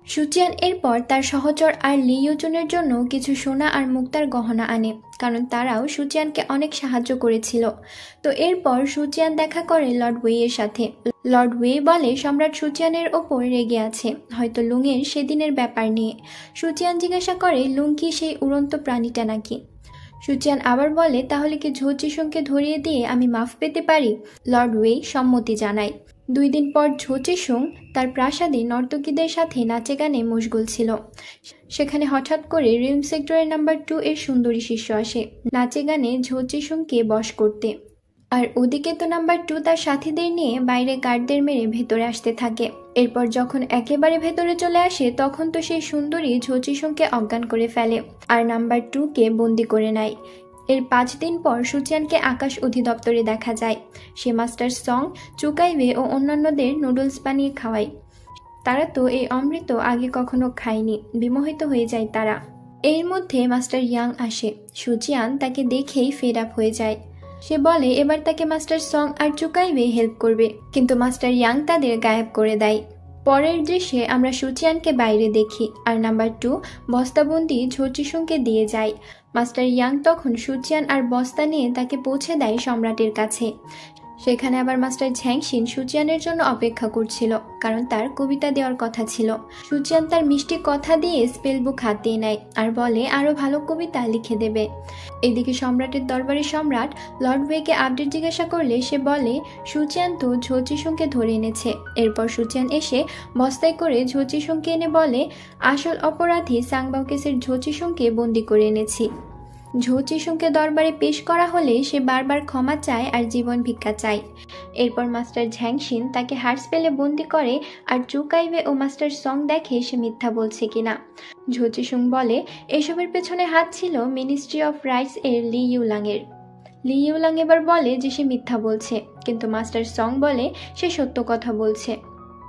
সুচিয়ান এরপর তার সহচর আর লি ইউজুনের জন্য কিছু সোনা আর মুক্তার গহনা আনে, কারণ তারাও সুচিয়ানকে অনেক সাহায্য করেছিল। তো এরপর সুচিয়ান দেখা করে লর্ড ওয়ে-এর সাথে। লর্ড ওয়ে বলে সম্রাট সুচিয়ানের ওপর রেগে আছে, হয়তো লুংয়ের সেদিনের ব্যাপার নিয়ে। সুচিয়ান জিজ্ঞাসা করে লুং কি সেই উড়ন্ত প্রাণীটা নাকি। সুচিয়ান আবার বলে তাহলে কি ঝো চিসুংকে ধরিয়ে দিয়ে আমি মাফ পেতে পারি। লর্ড ওয়ে সম্মতি জানায়। 2 দিন পর ঝো চিসুং তার প্রাসাদে নর্তকীদের সাথে নাচে গানে মশগুল ছিল। সেখানে হঠাৎ করে রিম সেক্টরের নাম্বার 2 এর সুন্দরী শিষ্য আসে নাচে গানে ঝো চিসুংকে বশ করতে। আর ওদিকে তো নাম্বার 2 তার সাথীদের নিয়ে বাইরে গার্ডদের মেরে ভেতরে আসতে থাকে। এরপর যখন একেবারে ভেতরে চলে আসে তখন তো সেই সুন্দরী ঝো চিসুংকে অজ্ঞান করে ফেলে আর নাম্বার 2-কে বন্দি করে নেয়। এর 5 দিন পর সুচিয়ানকে আকাশ অধিদপ্তরে দেখা যায়। সে মাস্টার সং, চুকাইওয়ে ও অন্যান্যদের নুডলস বানিয়ে খাওয়ায়। তারা তো এই অমৃত আগে কখনো খায়নি, বিমোহিত হয়ে যায় তারা। এর মধ্যে মাস্টার ইয়াং আসে। সুচিয়ান তাকে দেখেই ফেড আপ হয়ে যায়। সে বলে এবার তাকে মাস্টার সং আর চুকাইওয়ে হেল্প করবে, কিন্তু মাস্টার ইয়াং তাদের গায়েব করে দেয়। পরের দৃশ্যে আমরা সুচিয়ানকে বাইরে দেখি আর নাম্বার 2 বস্তাবন্দি ঝো চিসুংকে দিয়ে যায়। মাস্টার ইয়াং তখন সুচিয়ান আর বস্তা নিয়ে তাকে পৌঁছে দেয় সম্রাটের কাছে। সেখানে আবার মাস্টার ঝ্যাংশিন সুচিয়ানের জন্য অপেক্ষা করছিল, কারণ তার কবিতা দেওয়ার কথা ছিল। সুচিয়ান তার মিষ্টি কথা দিয়ে স্পেল বুক হাতিয়ে নেয় আর বলে আরও ভালো কবিতা লিখে দেবে। এদিকে সম্রাটের দরবারে সম্রাট লর্ড ওয়েকে আপডেট জিজ্ঞাসা করলে সে বলে সুচিয়ান তো ঝো চিসুংকে ধরে এনেছে। এরপর সুচিয়ান এসে বস্তায় করে ঝো চিসুংকে এনে বলে আসল অপরাধী সাংবাও কেসের ঝো চিসুংকে বন্দি করে এনেছি। ঝো চিসুংকে দরবারে পেশ করা হলে সে বারবার ক্ষমা চায় আর জীবন ভিক্ষা চায়। এরপর মাস্টার ঝ্যাংশিন তাকে হার্ট স্পেলে বন্দি করে আর চুকাইওয়ে ও মাস্টার সং দেখে সে মিথ্যা বলছে কিনা। ঝো চিসুং বলে এসবের পেছনে হাত ছিল মিনিস্ট্রি অফ রাইটস এর লি ইউলাংয়ের। লি ইউলাং এবার বলে যে সে মিথ্যা বলছে, কিন্তু মাস্টার সং বলে সে সত্য কথা বলছে।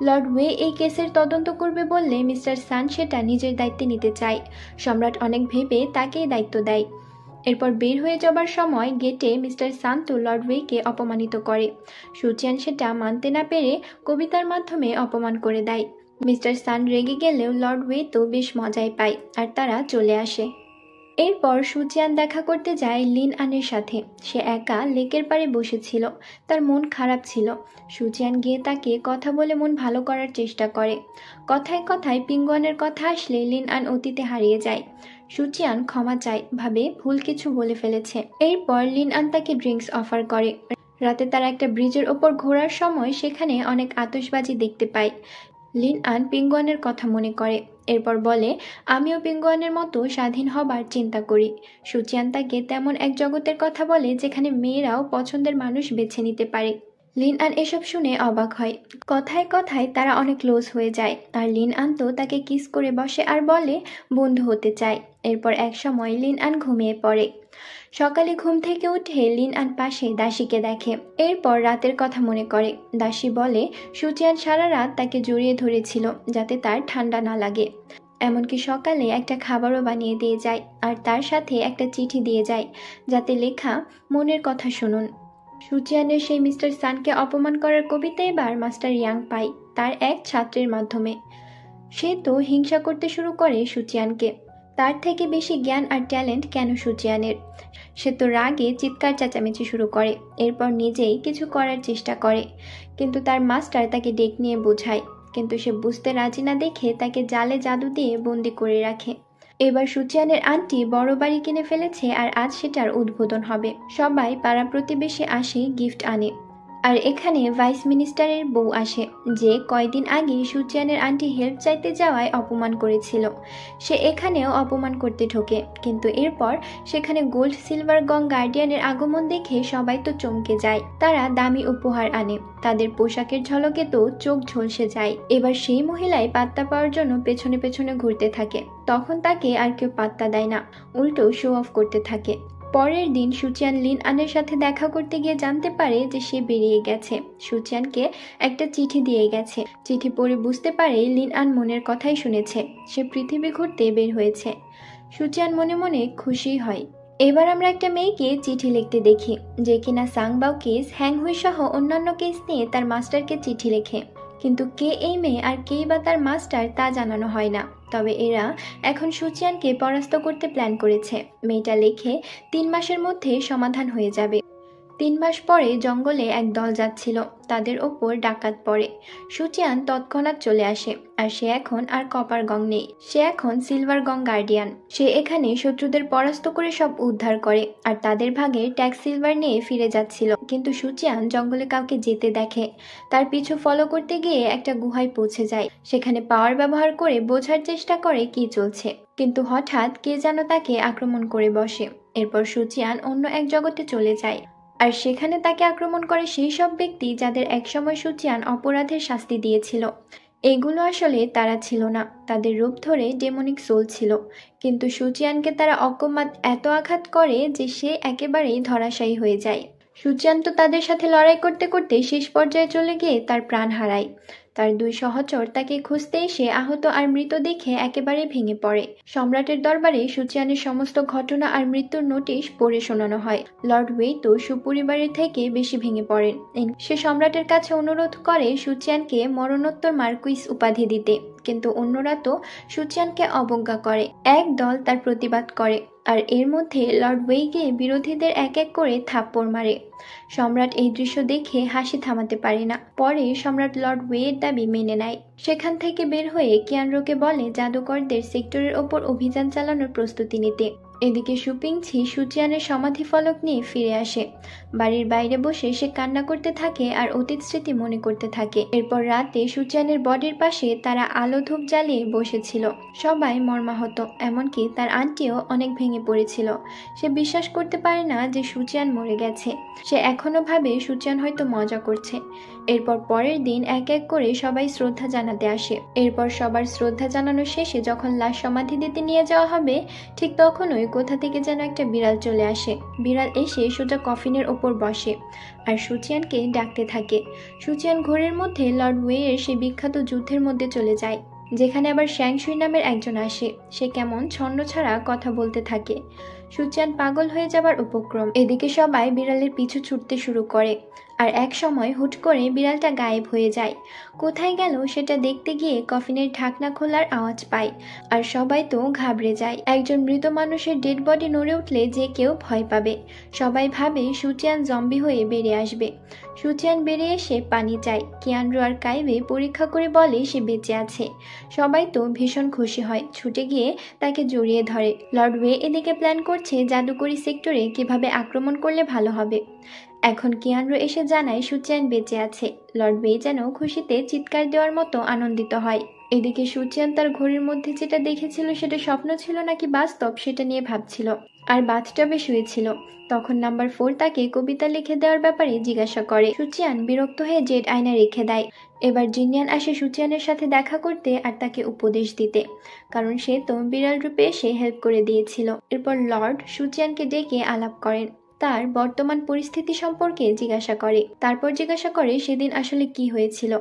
লর্ড ওয়ে এই কেসের তদন্ত করবে বললে মিস্টার সান সেটা নিজের দায়িত্বে নিতে চায়। সম্রাট অনেক ভেবে তাকেই দায়িত্ব দেয়। এরপর বের হয়ে যাবার সময় গেটে মিস্টার সান্তু লর্ড ওয়েকে অপমানিত করে। সুচিয়ান সেটা মানতে না পেরে কবিতার মাধ্যমে অপমান করে দেয়। মিস্টার সান রেগে গেলেও লর্ড ওয়ে তো বেশ মজাই পায় আর তারা চলে আসে। এরপর সুচিয়ান দেখা করতে যায় লিন আনের সাথে। সে একা লেকের পাড়ে বসেছিল, তার মন খারাপ ছিল। সুচিয়ান গিয়ে তাকে কথা বলে মন ভালো করার চেষ্টা করে। কথায় কথায় পিঙ্গুয়ানের কথা আসলে লিন আন অতীতে হারিয়ে যায়। সুচিয়ান ক্ষমা চায়, ভাবে ভুল কিছু বলে ফেলেছে। এরপর লিন আন তাকে ড্রিঙ্কস অফার করে। রাতে তারা একটা ব্রিজের ওপর ঘোরার সময় সেখানে অনেক আতশবাজি দেখতে পায়। লিন আন পিঙ্গুয়ানের কথা মনে করে। এরপর বলে, আমিও পিঙ্গুয়ানের মতো স্বাধীন হবার চিন্তা করি। সুচিয়ান তাকে তেমন এক জগতের কথা বলে যেখানে মেয়েরাও পছন্দের মানুষ বেছে নিতে পারে। লিন আন এসব শুনে অবাক হয়। কথায় কথায় তারা অনেক ক্লোজ হয়ে যায়। আর লিন আন তো তাকে কিস করে বসে আর বলে বন্ধু হতে চায়। এরপর এক সময় লিন আন ঘুমিয়ে পড়ে। সকালে ঘুম থেকে উঠে লিন আন পাশে দাসীকে দেখে। এরপর রাতের কথা মনে করে। দাসী বলে সুচিয়ান সারা রাত তাকে জড়িয়ে ধরেছিল যাতে তার ঠান্ডা না লাগে। এমনকি সকালে একটা খাবারও বানিয়ে দিয়ে যায় আর তার সাথে একটা চিঠি দিয়ে যায় যাতে লেখা মনের কথা শুনুন। সুচিয়ানের সেই মিস্টার সানকে অপমান করার কবিতা এবার মাস্টার ইয়াং পায় তার এক ছাত্রের মাধ্যমে। সে তো হিংসা করতে শুরু করে সুচিয়ানকে। তার থেকে বেশি জ্ঞান আর ট্যালেন্ট কেন সুচিয়ানের? সে তো রাগে চিৎকার চেঁচামেচি শুরু করে। এরপর নিজেই কিছু করার চেষ্টা করে, কিন্তু তার মাস্টার তাকে ডেকে নিয়ে বোঝায়। কিন্তু সে বুঝতে রাজি না দেখে তাকে জালে জাদু দিয়ে বন্দি করে রাখে। এবার সুচিয়ানের আন্টি বড় বাড়ি কিনে ফেলেছে আর আজ সেটার উদ্বোধন হবে। সবাই পাড়া প্রতিবেশী আসে, গিফট আনে। আর এখানে ভাইস মিনিস্টারের বউ আসে, যে কয়দিন আগে সুচিয়ানের আন্টি হেল্প চাইতে যাওয়ায় অপমান করেছিল। সে এখানেও অপমান করতে ঢোকে, কিন্তু এরপর সেখানে গোল্ড সিলভার গং গার্ডিয়ানের আগমন দেখে সবাই তো চমকে যায়। তারা দামি উপহার আনে, তাদের পোশাকের ঝলকে তো চোখ ঝলসে যায়। এবার সেই মহিলাই পাত্তা পাওয়ার জন্য পেছনে পেছনে ঘুরতে থাকে। তখন তাকে আর কেউ পাত্তা দেয় না, উল্টো শো অফ করতে থাকে। পরের দিন সুচিয়ান লিন আনের সাথে দেখা করতে গিয়ে জানতে পারে যে সে বেরিয়ে গেছে। সুচিয়ানকে একটা চিঠি দিয়ে গেছে। চিঠি পড়ে বুঝতে পারে লিন আন মনের কথাই শুনেছে, সে পৃথিবী ঘুরতে বের হয়েছে। সুচিয়ান মনে মনে খুশি হয়। এবার আমরা একটা মেয়েকে চিঠি লিখতে দেখি, যে কিনা সাংবাও কেস, হ্যাংহুই সহ অন্যান্য কেস নিয়ে তার মাস্টারকে চিঠি লেখে। কিন্তু কে এই মেয়ে আর কেই বা তার মাস্টার তা জানানো হয় না। তবে এরা এখন সুচিয়ানকে পরাস্ত করতে প্ল্যান করেছে। মেয়েটা লেখে 3 মাসের মধ্যে সমাধান হয়ে যাবে। 3 মাস পরে জঙ্গলে এক দল যাচ্ছিল, তাদের ওপর ডাকাত পড়ে। সুচিয়ান তৎক্ষণাৎ চলে আসে, আর সে এখন আর কপার গং নেই, সে এখন সিলভার গং গার্ডিয়ান। সে এখানে শত্রুদের পরাস্ত করে সব উদ্ধার করে আর তাদের ভাগে ট্যাক্স সিলভার নিয়ে ফিরে যাচ্ছিল। কিন্তু সুচিয়ান জঙ্গলে কাউকে যেতে দেখে। তার পিছু ফলো করতে গিয়ে একটা গুহায় পৌঁছে যায়। সেখানে পাওয়ার ব্যবহার করে বোঝার চেষ্টা করে কি চলছে, কিন্তু হঠাৎ কে যেন তাকে আক্রমণ করে বসে। এরপর সুচিয়ান অন্য এক জগতে চলে যায়, আর সেখানে তাকে আক্রমণ করে সেই সব ব্যক্তি যাদের একসময় সুচিয়ান অপরাধের শাস্তি দিয়েছিল। এগুলো আসলে তারা ছিল না, তাদের রূপ ধরে ডেমনিক সোল ছিল। কিন্তু সুচিয়ানকে তারা অকস্মাৎ এত আঘাত করে যে সে একেবারেই ধরাশায়ী হয়ে যায়। সুচিয়ান তো তাদের সাথে লড়াই করতে করতে শেষ পর্যায়ে চলে গিয়ে তার প্রাণ হারায়। তার 2 সহচর তাকে খুঁজতে এসে আহত আর মৃত দেখে একেবারে ভেঙে পড়ে। সম্রাটের দরবারে সুচিয়ানের সমস্ত ঘটনা আর মৃত্যুর নোটিশ পড়ে শোনানো হয়। লর্ড ওয়ে তো সুপরিবারের থেকে বেশি ভেঙে পড়েন। সে সম্রাটের কাছে অনুরোধ করে সুচিয়ানকে মরণোত্তর মার্কুইস উপাধি দিতে, কিন্তু অন্যরা তো সুচিয়ানকে অবজ্ঞা করে। এক দল তার প্রতিবাদ করে, আর এর মধ্যে লর্ড ওয়ে গিয়ে বিরোধীদের এক এক করে থাপ্পড় মারে। সম্রাট এই দৃশ্য দেখে হাসি থামাতে পারে না। পরে সম্রাট লর্ড ওয়ের দাবি মেনে নেয়। সেখান থেকে বের হয়ে কিয়ানরোকে বলে জাদুকরদের সেক্টরের ওপর অভিযান চালানোর প্রস্তুতি নিতে। এদিকে সুপিংছি সুচিয়ানের সমাধি ফলক নিয়ে ফিরে আসে। বাড়ির বাইরে বসে সে কান্না করতে থাকে আর অতীত স্মৃতি মনে করতে থাকে। এরপর রাতে সুচিয়ানের বডির পাশে তারা আলো ধূপ জ্বালিয়ে বসেছিল। সবাই মর্মাহত, এমনকি তার আন্টিও অনেক ভেঙে পড়েছিল। সে বিশ্বাস করতে পারে না যে সুচিয়ান মরে গেছে। সে এখনো ভাবে সুচিয়ান হয়তো মজা করছে। এরপর পরের দিন এক এক করে সবাই শ্রদ্ধা জানাতে আসে। এরপর সবার শ্রদ্ধা জানানো শেষে যখন লাশ সমাধি দিতে নিয়ে যাওয়া হবে, ঠিক তখনই কোথা থেকে যেন একটা বিড়াল চলে আসে। বিড়াল এসে সোজা কফিনের ওপর বসে আর সুচিয়ানকে ডাকতে থাকে। সুচিয়ান ঘোরের মধ্যে লর্ড ওয়ের সেই বিখ্যাত যুদ্ধের মধ্যে চলে যায়, যেখানে আবার শ্যাংশুই নামের একজন আসে। সে কেমন ছন্ন ছাড়া কথা বলতে থাকে। সুচিয়ান পাগল হয়ে যাবার উপক্রম। এদিকে সবাই বিড়ালের পিছু ছুটতে শুরু করে, আর এক সময় হুট করে বিড়ালটা গায়েব হয়ে যায়। কোথায় গেল সেটা দেখতে গিয়ে কফিনের ঢাকনা খোলার আওয়াজ পায়, আর সবাই তো ঘাবড়ে যায়। একজন মৃত মানুষের ডেড বডি নড়ে উঠলে যে কেউ ভয় পাবে। সবাই ভাবে সুচিয়ান জম্বি হয়ে বেরিয়ে আসবে। সুচিয়ান বেরিয়ে এসে পানি চায়। কিয়ানরো আর কাইবে পরীক্ষা করে বলে সে বেঁচে আছে। সবাই তো ভীষণ খুশি হয়, ছুটে গিয়ে তাকে জড়িয়ে ধরে। লর্ড ওয়ে এদিকে প্ল্যান করছে জাদুকরি সেক্টরে কিভাবে আক্রমণ করলে ভালো হবে। এখন কিয়ানরো এসে জানায় সুচিয়ান বেঁচে আছে। লর্ড ওয়ে যেন খুশিতে চিৎকার দেওয়ার মতো আনন্দিত হয়। এদিকে সুচিয়ান তার ঘড়ির মধ্যে যেটা দেখেছিল সেটা স্বপ্ন ছিল নাকি বাস্তব সেটা নিয়ে ভাবছিল, আর বাথটবে শুয়েছিল। তখন নাম্বার 4 তাকে কবিতা লিখে দেওয়ার ব্যাপারে জিজ্ঞাসা করে। সুচিয়ান বিরক্ত হয়ে জেড আয়না রেখে দেয়। এবার জিনিয়ান আসে সুচিয়ানের সাথে দেখা করতে আর তাকে উপদেশ দিতে, কারণ সে তো বিড়াল রূপে এসে হেল্প করে দিয়েছিল। এরপর লর্ড সুচিয়ানকে ডেকে আলাপ করেন, তার বর্তমান পরিস্থিতি সম্পর্কে জিজ্ঞাসা করে। তারপর জিজ্ঞাসা করে সেদিন আসলে কি হয়েছিল।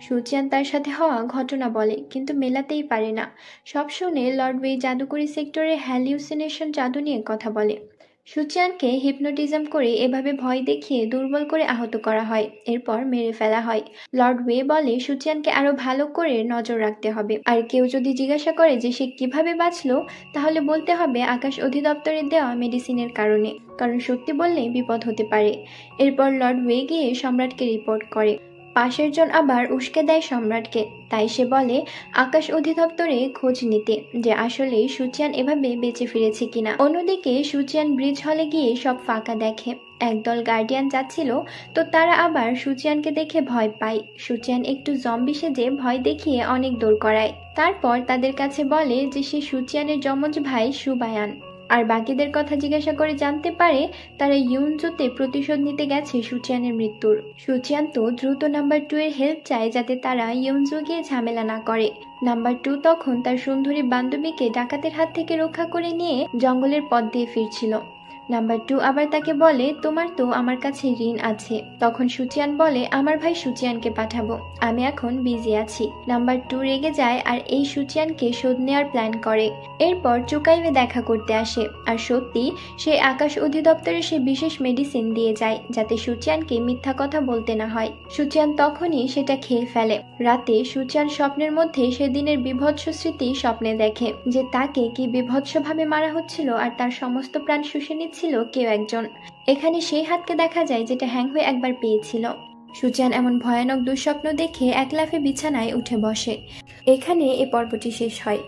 সুচিয়ান তার সাথে হওয়া ঘটনা বলে, কিন্তু মেলাতেই পারে না। সব শুনে লর্ড ওয়ে জাদুকরি সেক্টরে হ্যালিউসিনেশন জাদু নিয়ে কথা বলে। সুচিয়ানকে হিপনোটিজম করে এভাবে ভয় দেখিয়ে দুর্বল করে আহত করা হয়, এরপর মেরে ফেলা হয়। লর্ড ওয়ে বলে সুচিয়ানকে আরো ভালো করে নজর রাখতে হবে, আর কেউ যদি জিজ্ঞাসা করে যে সে কিভাবে বাঁচলো, তাহলে বলতে হবে আকাশ অধিদপ্তরের দেওয়া মেডিসিনের কারণে, কারণ সত্যি বললে বিপদ হতে পারে। এরপর লর্ড ওয়ে গিয়ে সম্রাটকে রিপোর্ট করে। পাশের জন আবার উস্কে দেয় সম্রাটকে, তাই সে বলে আকাশ অধিদপ্তরে খোঁজ নিতে, যে আসলে সুচিয়ান এভাবে বেঁচে ফিরেছে কিনা। অন্যদিকে সুচিয়ান ব্রিজ হলে গিয়ে সব ফাঁকা দেখে। একদল গার্ডিয়ান যাচ্ছিল, তো তারা আবার সুচিয়ানকে দেখে ভয় পায়। সুচিয়ান একটু জম্বি সেজে ভয় দেখিয়ে অনেক দৌড় করায়। তারপর তাদের কাছে বলে যে সে সুচিয়ানের যমজ ভাই সুবায়ান। আর বাকিদের কথা জিজ্ঞাসা করে জানতে পারে তারা ইউনজোতে প্রতিশোধ নিতে গেছে সুচিয়ানের মৃত্যুর। সুচিয়ান তো দ্রুত নাম্বার 2 এর হেল্প চায় যাতে তারা ইউনজো গিয়ে ঝামেলা না করে। নাম্বার 2 তখন তার সুন্দরী বান্ধবীকে ডাকাতের হাত থেকে রক্ষা করে নিয়ে জঙ্গলের পথ দিয়ে ফিরছিল। নাম্বার 2 আবার তাকে বলে তোমার তো আমার কাছে ঋণ আছে। তখন সুচিয়ান বলে আমার ভাই সুচিয়ানকে পাঠাবো, আমি এখন বিজি আছি। নাম্বার 2 রেগে যায় আর এই সুচিয়ানকে শোধ নেওয়ার প্ল্যান করে। এরপর চুকাইবে দেখা করতে আসে, আর সত্যি সে আকাশ অধিদপ্তরে সে বিশেষ মেডিসিন দিয়ে যায় যাতে সুচিয়ানকে মিথ্যা কথা বলতে না হয়। সুচিয়ান তখনই সেটা খেয়ে ফেলে। রাতে সুচিয়ান স্বপ্নের মধ্যে সেদিনের বিভৎস স্মৃতি স্বপ্নে দেখে, যে তাকে কি বিভৎসভাবে মারা হচ্ছিল আর তার সমস্ত প্রাণ শুষে ছিল কেউ একজন। এখানে সেই হাতকে দেখা যায় যেটা হ্যাং হয়ে একবার পেয়েছিল। সুচিয়ান এমন ভয়ানক দুঃস্বপ্ন দেখে এক লাফে বিছানায় উঠে বসে। এখানে এ পর্বটি শেষ হয়।